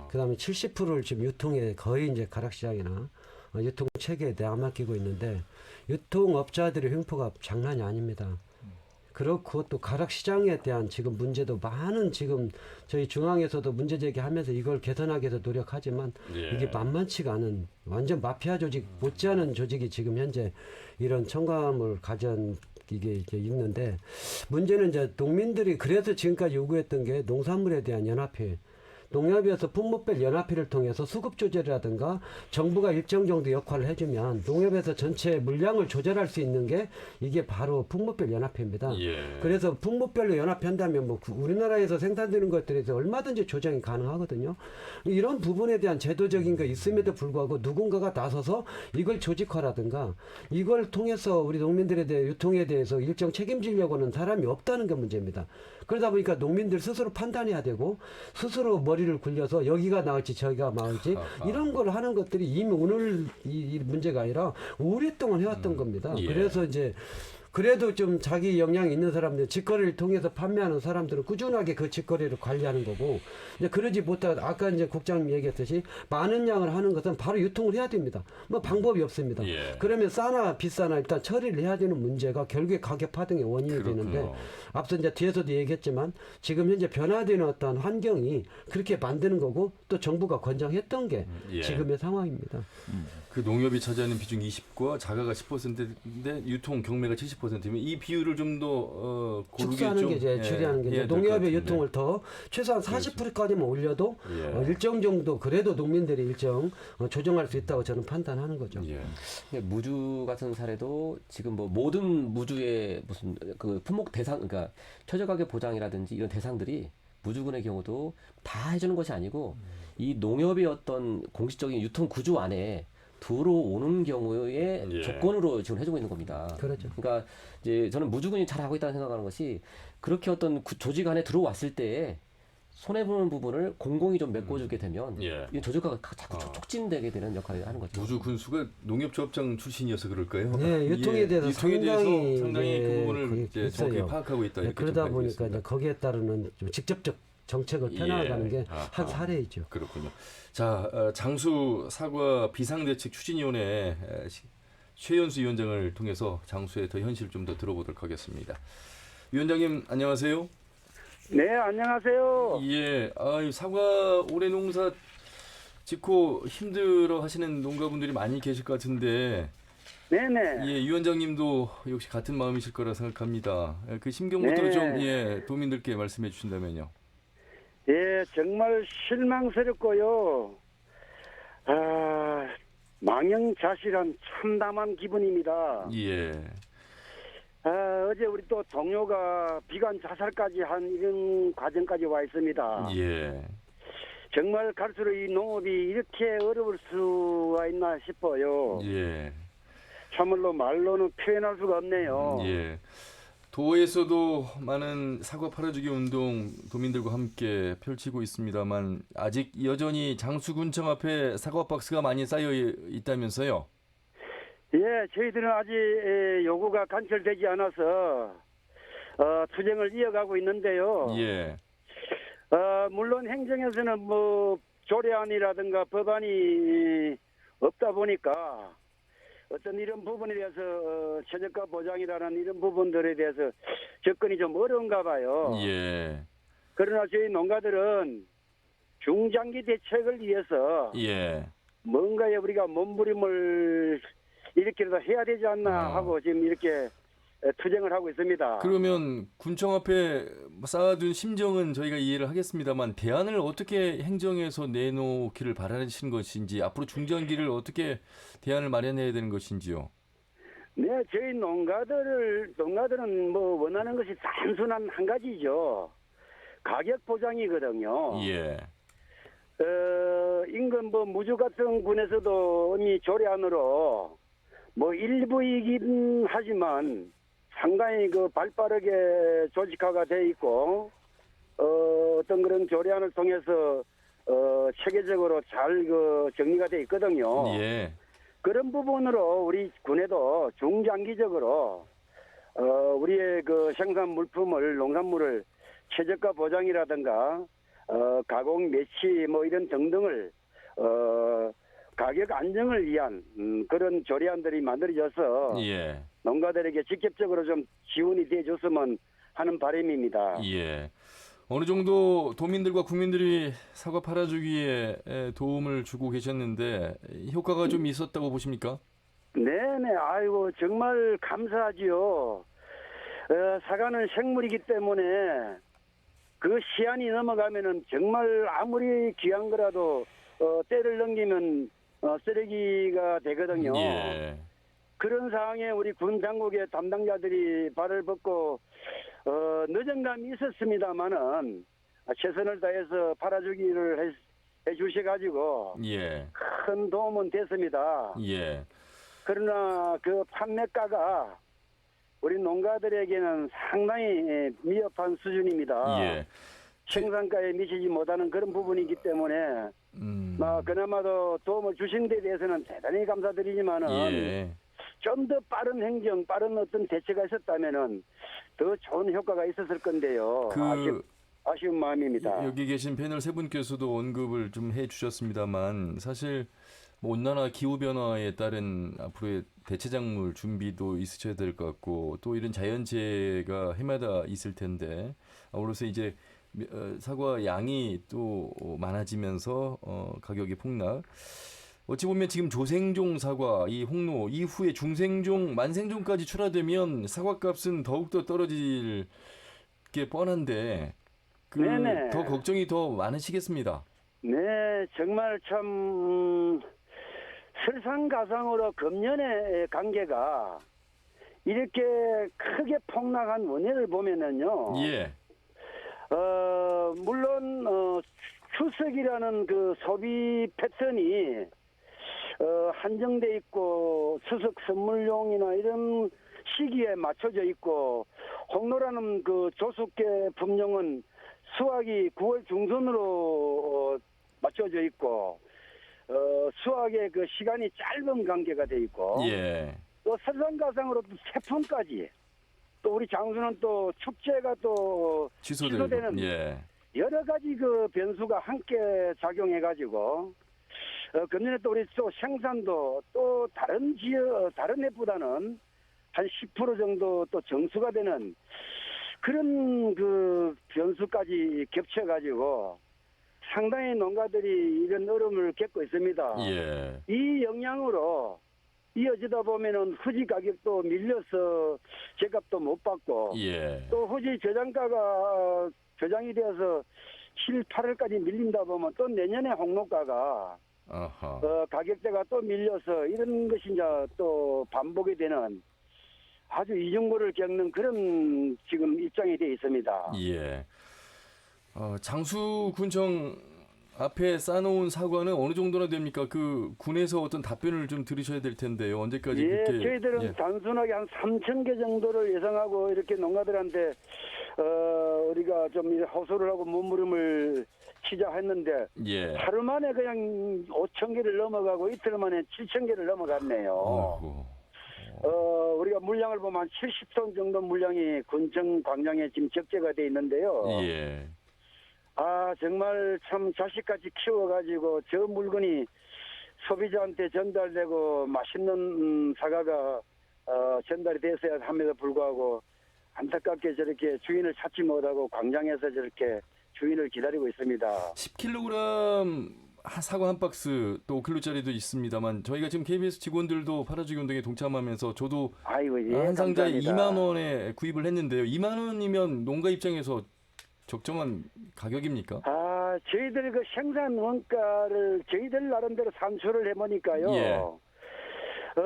그다음에 70%를 지금 유통에 거의 이제 가락시장이나 유통 체계에 내맡기고 있는데 유통업자들의 횡포가 장난이 아닙니다. 그렇고 또 가락시장에 대한 지금 문제도 많은 지금 저희 중앙에서도 문제 제기하면서 이걸 개선하기 위해서 노력하지만 이게 만만치가 않은 완전 마피아 조직 못지않은 조직이 지금 현재 이런 청감을 가진 이게 이제 있는데 문제는 이제 농민들이 그래서 지금까지 요구했던 게 농산물에 대한 연합회 농협에서 품목별 연합회를 통해서 수급 조절이라든가 정부가 일정 정도 역할을 해주면 농협에서 전체 물량을 조절할 수 있는 게 이게 바로 품목별 연합회입니다. 예. 그래서 품목별로 연합한다면 뭐 우리나라에서 생산되는 것들에서 얼마든지 조정이 가능하거든요. 이런 부분에 대한 제도적인 게 있음에도 불구하고 누군가가 나서서 이걸 조직화라든가 이걸 통해서 우리 농민들에 대해 유통에 대해서 일정 책임지려고 하는 사람이 없다는 게 문제입니다. 그러다 보니까 농민들 스스로 판단해야 되고 스스로 머리를 굴려서 여기가 나을지 저기가 나을지 이런 걸 하는 것들이 이미 오늘 이 문제가 아니라 오랫동안 해왔던 겁니다. 예. 그래서 이제 그래도 좀 자기 역량이 있는 사람들, 직거래를 통해서 판매하는 사람들은 꾸준하게 그 직거래를 관리하는 거고, 이제 그러지 못하다 아까 이제 국장님 얘기했듯이 많은 양을 하는 것은 바로 유통을 해야 됩니다. 뭐 방법이 없습니다. 예. 그러면 싸나 비싸나 일단 처리를 해야 되는 문제가 결국에 가격 하등의 원인이 그렇군요. 되는데, 앞서 이제 뒤에서도 얘기했지만 지금 현재 변화되는 어떤 환경이 그렇게 만드는 거고 또 정부가 권장했던 게 예. 지금의 상황입니다. 그 농협이 차지하는 비중 20과 자가가 10%인데 유통 경매가 70%면 이 비율을 좀 더 고르게 축소하는 좀 게 이제 추리하는 게 이제 해야 될것 농협의 같은데. 유통을 더 최소한 40%까지만 올려도 예. 일정 정도 그래도 농민들이 일정 조정할 수 있다고 저는 판단하는 거죠. 예. 무주 같은 사례도 지금 뭐 모든 무주의 무슨 그 품목 대상, 그러니까 최저가격 보장이라든지 이런 대상들이 무주군의 경우도 다 해주는 것이 아니고 이 농협의 어떤 공식적인 유통 구조 안에 들어오는 경우에 예. 조건으로 지금 해주고 있는 겁니다. 그렇죠. 그러니까 이제 저는 무주군이 잘하고 있다고 생각하는 것이 그렇게 어떤 조직 안에 들어왔을 때에 손해보는 부분을 공공이 좀 메꿔주게 되면 예. 이 조직화가 자꾸 촉진되게 되는 역할을 하는 거죠. 무주 군수가 농협조합장 출신이어서 그럴까요? 네, 유통에 대해서 상당히 상당히 그 예, 부분을 그게 이제 정확히 있어요. 파악하고 있다. 네, 이렇게 그러다 좀 보니까 알겠습니다. 이제 거기에 따르는 좀 직접적 정책을 펴나가는 예. 게 아하. 한 사례이죠. 그렇군요. 자, 장수 사과 비상대책 추진위원회 최연수 위원장을 통해서 장수의 더 현실 좀 더 들어보도록 하겠습니다. 위원장님 안녕하세요. 네, 안녕하세요. 예, 사과 올해 농사 짓고 힘들어 하시는 농가분들이 많이 계실 것 같은데, 네네. 예, 위원장님도 역시 같은 마음이실 거라 생각합니다. 그 심경부터 네. 좀 도민들께 말씀해 주신다면요. 예, 정말 실망스럽고요. 망연자실한 참담한 기분입니다. 예, 어제 우리 또 동료가 비관 자살까지 한 이런 과정까지 와 있습니다. 예, 정말 갈수록 이 농업이 이렇게 어려울 수가 있나 싶어요. 예, 참말로 말로는 표현할 수가 없네요. 예. 도에서도 많은 사과 팔아주기 운동 도민들과 함께 펼치고 있습니다만 아직 여전히 장수군청 앞에 사과 박스가 많이 쌓여 있다면서요? 예, 저희들은 아직 요구가 간철되지 않아서 투쟁을 이어가고 있는데요. 예, 물론 행정에서는 뭐 조례안이라든가 법안이 없다 보니까 어떤 이런 부분에 대해서 최저가 보장이라는 이런 부분들에 대해서 접근이 좀 어려운가 봐요. 예, 그러나 저희 농가들은 중장기 대책을 위해서 예. 뭔가에 우리가 몸부림을 이렇게라도 해야 되지 않나 하고 지금 이렇게 투쟁을 하고 있습니다. 그러면 군청 앞에 쌓아둔 심정은 저희가 이해를 하겠습니다만 대안을 어떻게 행정에서 내놓기를 바라시는 것인지 앞으로 중장기를 어떻게 대안을 마련해야 되는 것인지요? 네, 저희 농가들은 뭐 원하는 것이 단순한 한 가지죠. 가격 보장이거든요. 예, 인근 뭐 무주 같은 군에서도 이미 조례안으로 뭐 일부이긴 하지만 상당히 그 발빠르게 조직화가 돼 있고 어떤 그런 조례안을 통해서 체계적으로 잘 그 정리가 돼 있거든요. 예, 그런 부분으로 우리 군에도 중장기적으로 우리의 그 생산 물품을 농산물을 최저가 보장이라든가 가공 매치 뭐 이런 등등을 가격 안정을 위한 그런 조례안들이 만들어져서 예, 농가들에게 직접적으로 좀 지원이 돼줬으면 하는 바람입니다. 예. 어느 정도 도민들과 국민들이 사과 팔아주기에 도움을 주고 계셨는데 효과가 좀 있었다고 보십니까? 네네, 아이고 정말 감사하지요. 사과는 생물이기 때문에 그 시한이 넘어가면은 정말 아무리 귀한 거라도 때를 넘기면 쓰레기가 되거든요. 예. 그런 상황에 우리 군 당국의 담당자들이 발을 벗고 늦은 감이 있었습니다만은 최선을 다해서 팔아주기를 해주셔가지고 예. 큰 도움은 됐습니다. 예. 그러나 그 판매가가 우리 농가들에게는 상당히 미흡한 수준입니다. 예. 생산가에 미치지 못하는 그런 부분이기 때문에 그나마도 도움을 주신 데 대해서는 대단히 감사드리지만은 예. 좀 더 빠른 행정, 빠른 어떤 대처가 있었다면은 더 좋은 효과가 있었을 건데요. 아쉬운 마음입니다. 여기 계신 패널 세 분께서도 언급을 좀 해주셨습니다만 사실 뭐 온난화 기후 변화에 따른 앞으로의 대체작물 준비도 있으셔야 될 것 같고 또 이런 자연재해가 해마다 있을 텐데 아울러서 이제 사과 양이 또 많아지면서 가격이 폭락. 어찌 보면 지금 조생종 사과, 이 홍로 이후에 중생종, 만생종까지 출하되면 사과값은 더욱더 떨어질 게 뻔한데 네네. 더 걱정이 더 많으시겠습니다. 네, 정말 참 설상가상으로 금년의 관계가 이렇게 크게 폭락한 원인을 보면은요. 예. 물론 추석이라는 그 소비 패턴이 한정돼 있고 추석 선물용이나 이런 시기에 맞춰져 있고 홍로라는 그 조숙계 품종은 수확이 9월 중순으로 맞춰져 있고 수확의 그 시간이 짧은 관계가 돼 있고 예. 또 설상가상으로 또 태풍까지 또 우리 장수는 또 축제가 또 취소되는 예. 여러 가지 그 변수가 함께 작용해가지고 금년에 또 우리 또 생산도 또 다른 지역 다른 해보다는 한 10% 정도 또 정수가 되는 그런 그 변수까지 겹쳐가지고 상당히 농가들이 이런 어려움을 겪고 있습니다. 예. 이 영향으로 이어지다 보면은 후지 가격도 밀려서 제값도 못 받고 예. 또 후지 저장가가 저장이 되어서 7, 8월까지 밀린다 보면 또 내년에 홍로가가 가격대가 또 밀려서 이런 것이 이제 또 반복이 되는 아주 이중고를 겪는 그런 지금 입장이 되어 있습니다. 예. 장수군청 앞에 쌓아놓은 사과는 어느 정도나 됩니까? 그 군에서 어떤 답변을 좀 들으셔야 될 텐데요. 언제까지 예, 그렇게? 저희들은 단순하게 한 3,000개 정도를 예상하고 이렇게 농가들한테 우리가 좀 호소를 하고 몸부림을 시작했는데 예. 하루 만에 그냥 5,000개를 넘어가고 이틀 만에 7,000개를 넘어갔네요. 어이구. 우리가 물량을 보면 한 70톤 정도 물량이 군청 광장에 지금 적재가 돼 있는데요. 예. 정말 참 자식같이 키워가지고 저 물건이 소비자한테 전달되고 맛있는 사과가 전달이 됐어야 함에도 불구하고 안타깝게 저렇게 주인을 찾지 못하고 광장에서 저렇게 주인을 기다리고 있습니다. 10kg 사과 한 박스 또 5kg짜리도 있습니다만 저희가 지금 KBS 직원들도 팔아주기 운동에 동참하면서 저도 한 상자에 감사합니다. 2만 원에 구입을 했는데요. 2만 원이면 농가 입장에서 적정한 가격입니까? 저희들 그 생산 원가를 저희들 나름대로 산출을 해보니까요. 예.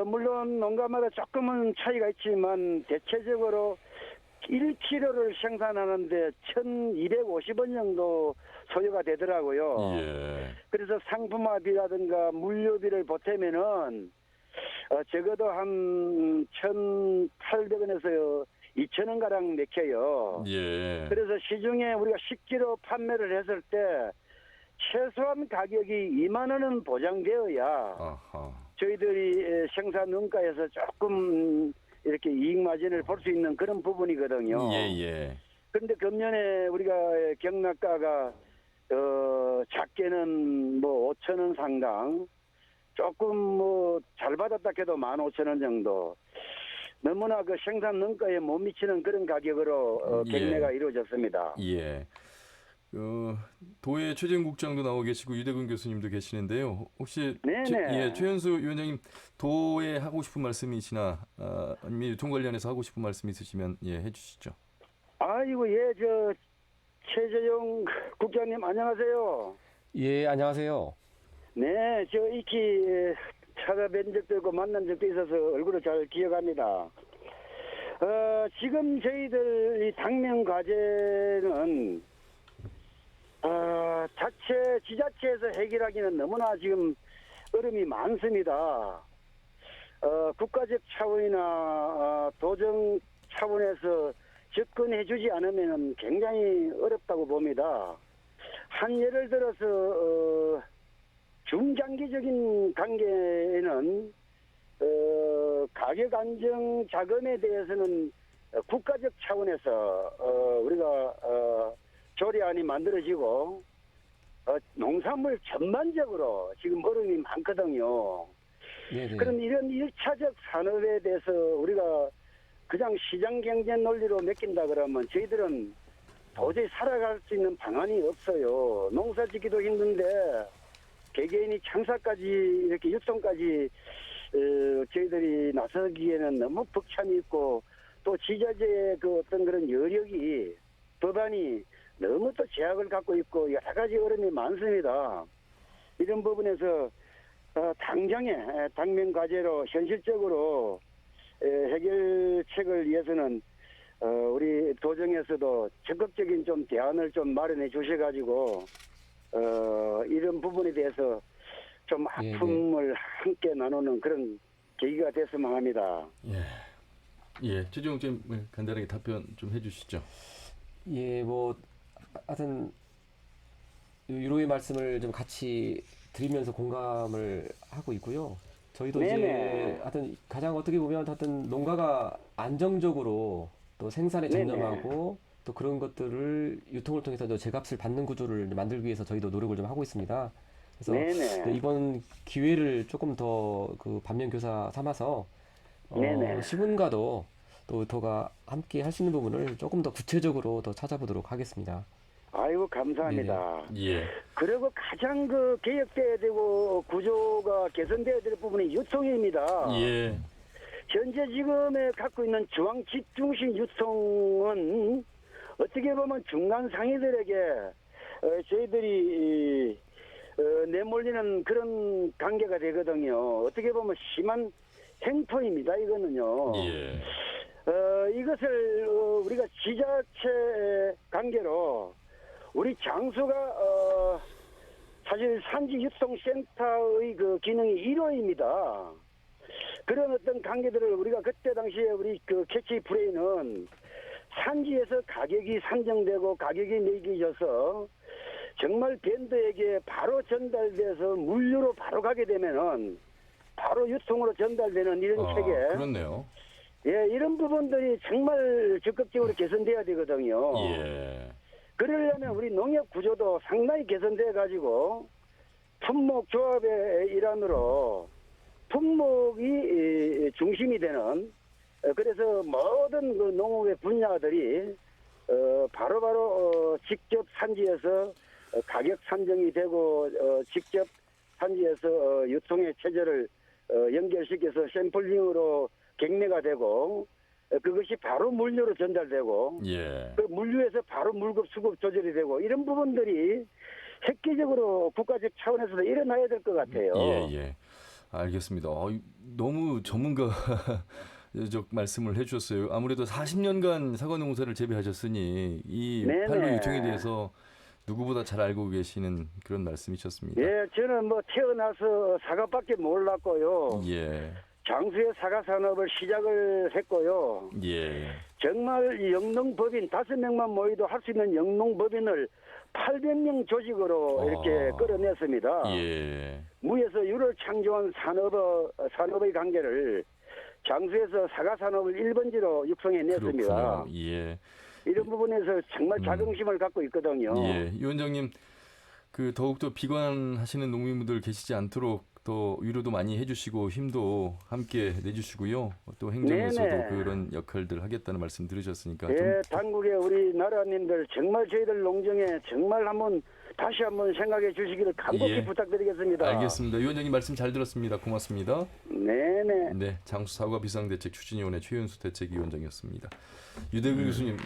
물론 농가마다 조금은 차이가 있지만 대체적으로 1kg를 생산하는데 1,250원 정도 소요가 되더라고요. 예. 그래서 상품화비라든가 물류비를 보태면은 적어도 한 1,800원에서 2,000원 가량 맥혀요. 예. 그래서 시중에 우리가 10kg 판매를 했을 때 최소한 가격이 2만 원은 보장되어야 아하. 저희들이 생산 원가에서 조금 이렇게 이익 마진을 볼 수 있는 그런 부분이거든요. 예. 그런데 금년에 우리가 경락가가 작게는 뭐 5,000원 상당, 조금 뭐 잘 받았다 해도 15,000원 정도. 너무나 그 생산 원가에 못 미치는 그런 가격으로 경매가 이루어졌습니다. 예. 도의 최재형 국장도 나오고 계시고 유대근 교수님도 계시는데요. 혹시 최현수 위원장님 도에 하고 싶은 말씀이시나 아니면 유통 관련해서 하고 싶은 말씀 있으시면 해주시죠. 최재용 국장님 안녕하세요. 예, 안녕하세요. 네, 저 익히 찾아뵌 적도 있고 만난 적도 있어서 얼굴을 잘 기억합니다. 지금 저희들 이 당면 과제는 지자체에서 해결하기는 너무나 지금 어려움이 많습니다. 국가적 차원이나 도정 차원에서 접근해주지 않으면 굉장히 어렵다고 봅니다. 한 예를 들어서 중장기적인 관계에는 가격 안정 자금에 대해서는 국가적 차원에서 우리가 조례안이 만들어지고 농산물 전반적으로 지금 어려움이 많거든요. 네네. 그럼 이런 1차적 산업에 대해서 우리가 그냥 시장 경쟁 논리로 맡긴다 그러면 저희들은 도저히 살아갈 수 있는 방안이 없어요. 농사 짓기도 힘든데 개개인이 장사까지 이렇게 육성까지 저희들이 나서기에는 너무 벅참이 있고 또 지자체의 그 어떤 그런 여력이 법안이 너무 또 제약을 갖고 있고 여러 가지 어려움이 많습니다. 이런 부분에서 당장에 당면 과제로 현실적으로 해결책을 위해서는 우리 도정에서도 적극적인 좀 대안을 좀 마련해 주셔가지고 이런 부분에 대해서 좀 아픔을 함께 나누는 그런 계기가 됐으면 합니다. 예, 최재용 좀 간단하게 답변 좀 해주시죠. 예, 뭐 하여튼 유로의 말씀을 좀 같이 드리면서 공감을 하고 있고요. 저희도 네네. 이제 하여튼 가장 어떻게 보면 하여튼 농가가 안정적으로 또 생산에 네네. 전념하고 또 그런 것들을 유통을 통해서 또 제값을 받는 구조를 만들기 위해서 저희도 노력을 좀 하고 있습니다. 그래서 네네. 이번 기회를 조금 더 그 반면교사 삼아서 네네. 시군과도 또 더가 함께 할 수 있는 부분을 조금 더 구체적으로 더 찾아보도록 하겠습니다. 아이고 감사합니다. 예. 그리고 가장 그 개혁돼야 되고 구조가 개선돼야 될 부분이 유통입니다. 예. 현재 지금에 갖고 있는 중앙 집중식 유통은 어떻게 보면 중간 상인들에게 저희들이 내몰리는 그런 관계가 되거든요. 어떻게 보면 심한 행포입니다. 이거는요. 예. 이것을 우리가 지자체 관계로 우리 장수가 사실 산지 유통센터의 그 기능이 1호입니다. 그런 어떤 관계들을 우리가 그때 당시에 우리 그 캐치 프레이는 산지에서 가격이 산정되고 가격이 매겨져서 정말 밴드에게 바로 전달돼서 물류로 바로 가게 되면은 바로 유통으로 전달되는 이런 체계. 그렇네요. 예, 이런 부분들이 정말 적극적으로 개선돼야 되거든요. 예. 그러려면 우리 농업 구조도 상당히 개선돼 가지고 품목 조합의 일환으로 품목이 중심이 되는 그래서 모든 그 농업의 분야들이 바로바로 직접 산지에서 가격 산정이 되고 직접 산지에서 유통의 체제를 연결시켜서 샘플링으로 경매가 되고 그것이 바로 물류로 전달되고 예. 그 물류에서 바로 물급 수급 조절이 되고 이런 부분들이 획기적으로 국가적 차원에서도 일어나야 될 것 같아요. 예. 알겠습니다. 너무 전문가 적 말씀을 해주셨어요. 아무래도 40년간 사과 농사를 재배하셨으니 이 네네. 판로 유통에 대해서 누구보다 잘 알고 계시는 그런 말씀이셨습니다. 예, 저는 뭐 태어나서 사과밖에 몰랐고요. 예. 장수의 사과 산업을 시작을 했고요. 예. 정말 영농법인 5명만 모여도 할 수 있는 영농법인을 800명 조직으로 이렇게 끌어냈습니다. 예. 무에서 유를 창조한 산업의 관계를 장수에서 사과 산업을 1번지로 육성해냈습니다. 그렇군요. 예. 이런 부분에서 정말 자긍심을 갖고 있거든요. 예. 위원장님, 그 더욱더 비관하시는 농민분들 계시지 않도록 또 위로도 많이 해주시고 힘도 함께 내주시고요. 또 행정에서도 네네. 그런 역할들 하겠다는 말씀 들으셨으니까 예, 좀 당국의 우리 나라님들 정말 저희들 농정에 정말 한번 다시 한번 생각해 주시기를 간곡히 예. 부탁드리겠습니다. 알겠습니다. 위원장님 말씀 잘 들었습니다. 고맙습니다. 네네. 네, 장수 사과 비상대책 추진위원회 최윤수 대책위원장이었습니다. 유대근 교수님,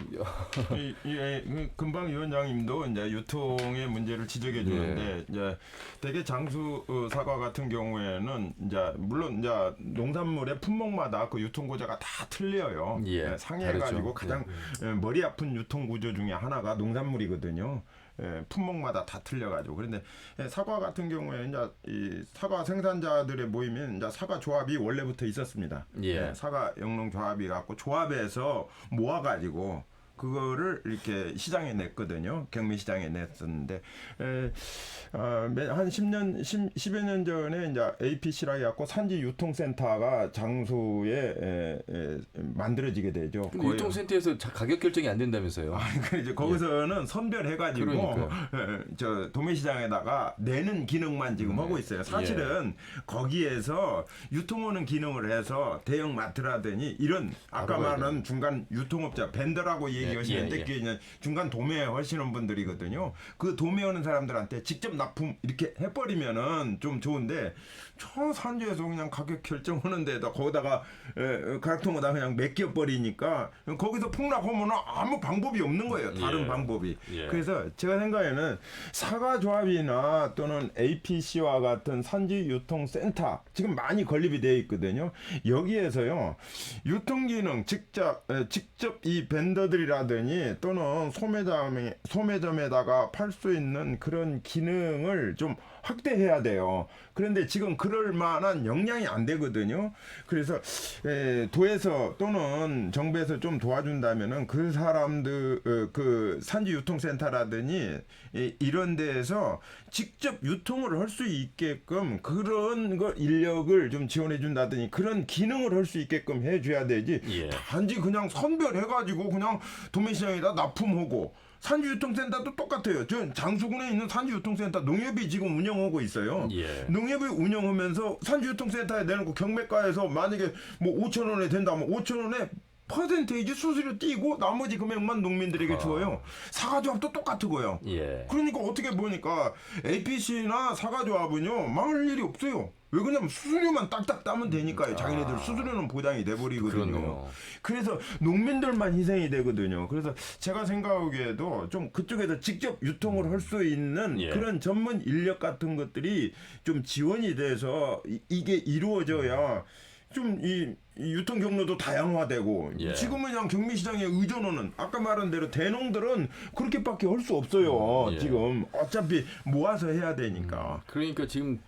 금방 위원장님도 이제 유통의 문제를 지적해 주는데 이제 대개 장수 사과 같은 경우에는 이제 물론 이제 농산물의 품목마다 그 유통 구조가 다 틀려요. 예, 상해가지고 다르죠. 가장 머리 아픈 유통 구조 중에 하나가 농산물이거든요. 품목마다 다 틀려가지고 그런데 사과 같은 경우에 이제 이 사과 생산자들의 모임인 이제 사과 조합이 원래부터 있었습니다. 예. 사과 영농 조합이 갖고 조합에서 모아가지고 그거를 이렇게 시장에 냈거든요. 경매 시장에 냈었는데 한 10여 년 전에 이제 APC라 해갖고 산지 유통센터가 장수에 만들어지게 되죠. 근데 유통센터에서 가격 결정이 안 된다면서요? 이제 거기서는 선별해가지고 저 도매시장에다가 내는 기능만 지금 하고 있어요. 사실은 거기에서 유통하는 기능을 해서 대형 마트라더니 이런 아까 말한 중간 유통업자 밴더라고 얘기하시는데 그게 이제 중간 도매하시는 분들이거든요. 그 도매하는 사람들한테 직접 납품 이렇게 해버리면은 좀 좋은데 저 산지에서 그냥 가격 결정하는 데다 거기다가 가격통에다 그냥 맡겨버리니까 거기서 폭락하면 아무 방법이 없는 거예요. 다른 방법이. 그래서 제가 생각에는 사과조합이나 또는 APC와 같은 산지유통센터 지금 많이 건립이 되어 있거든요. 여기에서요 유통기능 직접 이 밴더들이라더니 또는 소매점에다가 팔 수 있는 그런 기능을 좀 확대해야 돼요. 그런데 지금 그럴 만한 역량이 안 되거든요. 그래서 도에서 또는 정부에서 좀 도와준다면은 그 사람들 그 산지 유통센터라더니 이런 데에서 직접 유통을 할 수 있게끔 그런 거 인력을 좀 지원해 준다더니 그런 기능을 할 수 있게끔 해줘야 되지. 단지 그냥 선별해가지고 그냥 도매시장에다 납품하고. 산지유통센터도 똑같아요. 저 장수군에 있는 산지유통센터 농협이 지금 운영하고 있어요. 농협이 운영하면서 산지유통센터에 내놓고 경매가에서 만약에 뭐 5천 원에 된다면 5천 원에 퍼센테이지 수수료 띄고 나머지 금액만 농민들에게 줘요. 사과조합도 똑같고요. 그러니까 어떻게 보니까 APC나 사과조합은요 망할 일이 없어요. 왜 그러냐면 수수료만 딱딱 따면 되니까요. 자기네들 수수료는 보장이 돼버리거든요. 그러네요. 그래서 농민들만 희생이 되거든요. 그래서 제가 생각하기에도 좀 그쪽에서 직접 유통을 할 수 있는 그런 전문 인력 같은 것들이 좀 지원이 돼서 이게 이루어져야 좀 이 유통 경로도 다양화되고 지금은 그냥 경매시장에 의존하는 아까 말한 대로 대농들은 그렇게밖에 할 수 없어요. 지금 어차피 모아서 해야 되니까. 그러니까 지금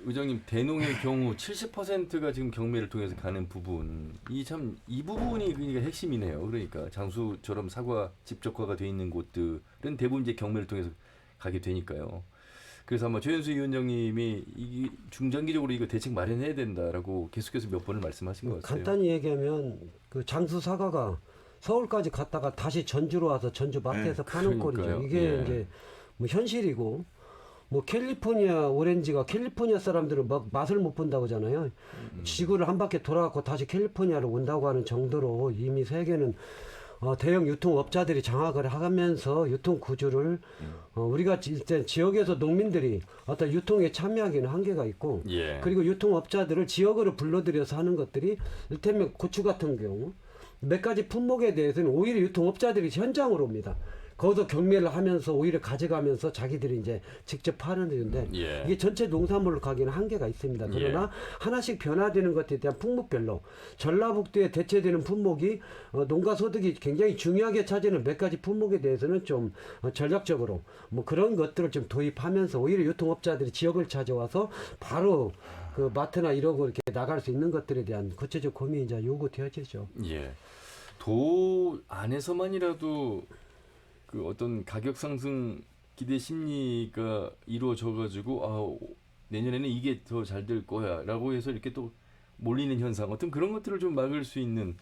의장님 대농의 경우 70%가 지금 경매를 통해서 가는 부분 이 부분이 그러니까 핵심이네요. 그러니까 장수처럼 사과 집적화가 돼 있는 곳들은 대부분 이제 경매를 통해서 가게 되니까요. 그래서 아마 최윤수 위원장님이 이 중장기적으로 이거 대책 마련해야 된다라고 계속해서 몇 번을 말씀하신 것 같아요. 간단히 얘기하면 그 장수 사과가 서울까지 갔다가 다시 전주로 와서 전주 마트에서 파는 꼴이죠. 이게 이제 뭐 현실이고 뭐 캘리포니아 오렌지가 캘리포니아 사람들은 막 맛을 못 본다고 하잖아요. 지구를 한 바퀴 돌아갖고 다시 캘리포니아로 온다고 하는 정도로 이미 세계는 대형 유통업자들이 장악을 하면서 유통 구조를 우리가 일단 지역에서 농민들이 어떤 유통에 참여하기는 한계가 있고 그리고 유통업자들을 지역으로 불러들여서 하는 것들이 이를테면 고추 같은 경우 몇 가지 품목에 대해서는 오히려 유통업자들이 현장으로 옵니다. 거기서 경매를 하면서 오히려 가져가면서 자기들이 이제 직접 파는 데인데 이게 전체 농산물로 가기는 한계가 있습니다. 그러나 하나씩 변화되는 것에 대한 품목별로 전라북도에 대체되는 품목이 농가 소득이 굉장히 중요하게 차지하는 몇 가지 품목에 대해서는 좀 전략적으로 뭐 그런 것들을 좀 도입하면서 오히려 유통업자들이 지역을 찾아와서 바로 그 마트나 이러고 이렇게 나갈 수 있는 것들에 대한 구체적 고민이 이제 요구되어지죠. 도 안에서만이라도 그 어떤 가격 상승 기대 심리가 이루어져 가지고 내년에는 이게 더 잘 될 거야라고 해서 이렇게 또 몰리는 현상 어떤 그런 것들을 좀 막을 수 있는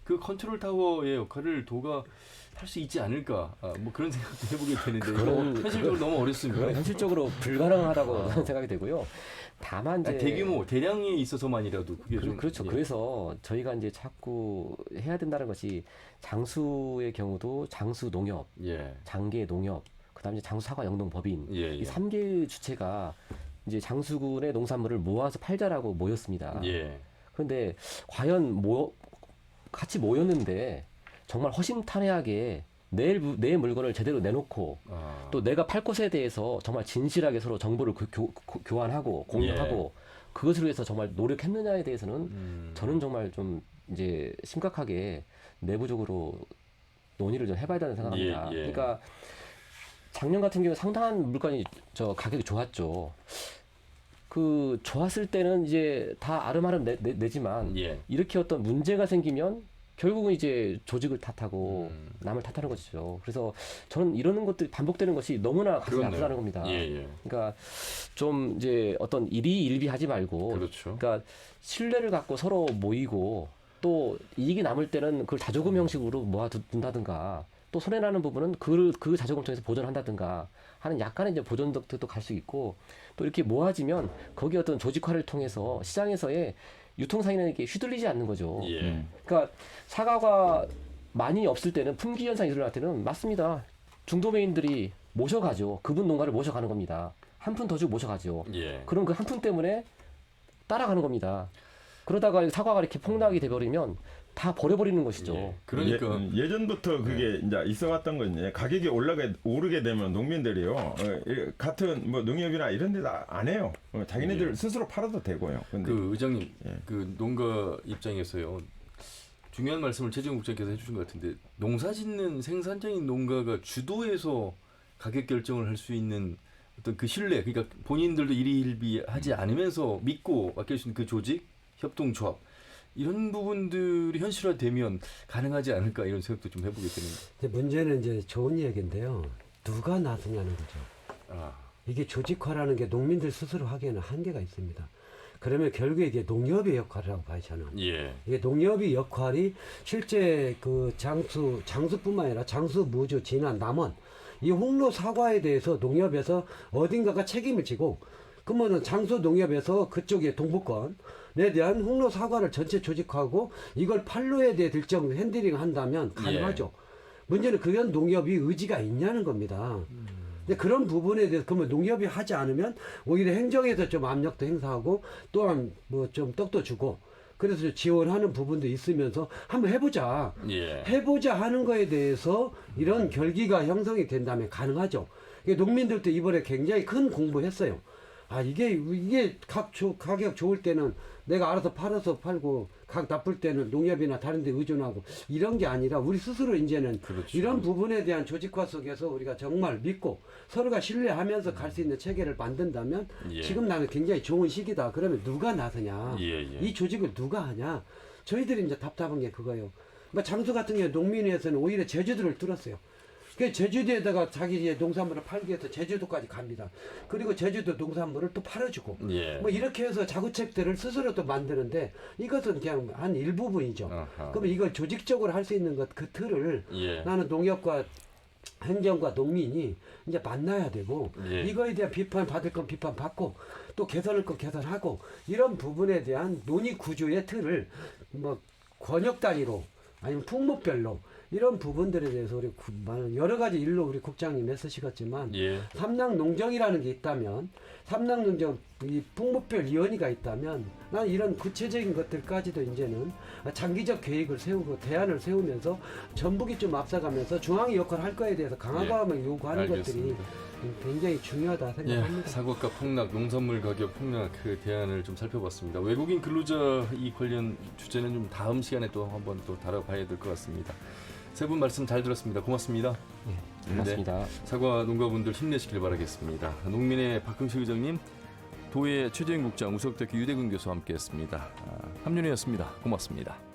그 컨트롤 타워의 역할을 도가 할 수 있지 않을까 뭐 그런 생각도 해보게 되는데 현실적으로 너무 어렵습니다. 현실적으로 불가능하다고 생각이 되고요. 다만 이제 대규모 대량에 있어서만이라도 그게 좀 그렇죠. 그래서 저희가 이제 자꾸 해야 된다는 것이 장수의 경우도 장수 농협, 장계 농협, 그다음에 이제 장수 사과 영농 법인 예, 이 예. 3개 주체가 이제 장수군의 농산물을 모아서 팔자라고 모였습니다. 예. 그런데 과연 같이 모였는데 정말 허심탄회하게 내 물건을 제대로 내놓고 또 내가 팔 것에 대해서 정말 진실하게 서로 정보를 교환하고 공유하고 그것을 위해서 정말 노력했느냐에 대해서는 저는 정말 좀 이제 심각하게 내부적으로 논의를 좀 해봐야 된다고 생각합니다. 예, 예. 그러니까 작년 같은 경우 상당한 물건이 가격이 좋았죠. 그 좋았을 때는 이제 다 아름아름 내지만 예. 이렇게 어떤 문제가 생기면 결국은 이제 조직을 탓하고 남을 탓하는 것이죠. 그래서 저는 이러는 것들이 반복되는 것이 너무나 가슴이 아프다는 겁니다. 예, 예. 그러니까 좀 이제 어떤 일희일비하지 말고, 그렇죠. 그러니까 신뢰를 갖고 서로 모이고 또 이익이 남을 때는 그걸 자조금 형식으로 모아둔다든가 또 손해나는 부분은 그 자조금 통해서 보존한다든가 하는 약간의 이제 보존덕도 갈 수 있고 또 이렇게 모아지면 거기 어떤 조직화를 통해서 시장에서의 유통상인에게 휘둘리지 않는 거죠. 예. 그러니까 사과가 많이 없을 때는 품귀 현상이 일어날 때는 맞습니다. 중도매인들이 모셔가죠. 그분 농가를 모셔가는 겁니다. 한 푼 더 주고 모셔가죠. 예. 그럼 그 한 푼 때문에 따라가는 겁니다. 그러다가 사과가 이렇게 폭락이 돼버리면 다 버려버리는 것이죠. 예. 그러니까 예전부터 그게 이제 있어왔던 건 가격이 오르게 되면 농민들이요 같은 뭐 농협이나 이런 데다 안 해요. 자기네들 스스로 팔아도 되고요. 근데 그 의장님, 그 농가 입장에서요. 중요한 말씀을 최재형 국장께서 해주신 것 같은데 농사짓는 생산자인 농가가 주도해서 가격 결정을 할 수 있는 어떤 그 신뢰, 그러니까 본인들도 일희일비하지 않으면서 믿고 맡길 수 있는 그 조직, 협동조합 이런 부분들이 현실화되면 가능하지 않을까 이런 생각도 좀 해보게 되는데. 근데 문제는 이제 좋은 얘기인데요. 누가 나서냐는 거죠. 이게 조직화라는 게 농민들 스스로 하기에는 한계가 있습니다. 그러면 결국에 이게 농협의 역할이라고 봐요, 저는. 예. 이게 농협의 역할이 실제 그 장수뿐만 아니라 장수, 무주, 진안, 남원 이 홍로 사과에 대해서 농협에서 어딘가가 책임을 지고 그러면은 장수 농협에서 그쪽에 동북권에 대한 홍로 사과를 전체 조직하고 이걸 판로에 대해 일정 핸들링 한다면 가능하죠. 문제는 그런 농협이 의지가 있냐는 겁니다. 근데 그런 부분에 대해서 그러면 농협이 하지 않으면 오히려 행정에서 좀 압력도 행사하고 또한 뭐 좀 떡도 주고 그래서 지원하는 부분도 있으면서 한번 해보자. 해보자 하는 거에 대해서 이런 결기가 형성이 된다면 가능하죠. 농민들도 이번에 굉장히 큰 공부했어요. 이게 가격 좋을 때는 내가 알아서 팔아서 팔고 각 나쁠 때는 농협이나 다른 데 의존하고 이런 게 아니라 우리 스스로 이제는 그렇죠. 이런 부분에 대한 조직화 속에서 우리가 정말 믿고 서로가 신뢰하면서 갈 수 있는 체계를 만든다면 지금 나는 굉장히 좋은 시기다. 그러면 누가 나서냐? 이 조직을 누가 하냐? 저희들이 이제 답답한 게 그거예요. 장수 같은 경우 농민회에서는 오히려 제주도를 뚫었어요. 제주도에다가 자기 농산물을 팔기 위해서 제주도까지 갑니다. 그리고 제주도 농산물을 또 팔아주고 이렇게 해서 자구책들을 스스로 또 만드는데 이것은 그냥 한 일부분이죠. 그러면 이걸 조직적으로 할 수 있는 그 틀을 나는 농협과 행정과 농민이 이제 만나야 되고 이거에 대한 비판 받을 건 비판 받고 또 개선할 건 개선하고 이런 부분에 대한 논의 구조의 틀을 권역 단위로 아니면 품목별로 이런 부분들에 대해서 우리 여러 가지 일로 우리 국장님 애쓰시겠지만 삼락농정이라는 게 있다면 삼락농정 이 품목별 위원회가 있다면 난 이런 구체적인 것들까지도 이제는 장기적 계획을 세우고 대안을 세우면서 전북이 좀 앞서가면서 중앙이 역할을 할 거에 대해서 강화감을 요구하는 것들이 굉장히 중요하다 생각합니다. 사과가 폭락, 농산물 가격 폭락 그 대안을 좀 살펴봤습니다. 외국인 근로자 이 관련 주제는 좀 다음 시간에 또 한번 또 다뤄봐야 될 것 같습니다. 세 분 말씀 잘 들었습니다. 고맙습니다. 고맙습니다. 사과 농가분들 힘내시길 바라겠습니다. 농민의 박흥식 의장님, 도의 최재형 국장, 우석대학교 유대근 교수와 함께했습니다. 함윤희였습니다. 고맙습니다.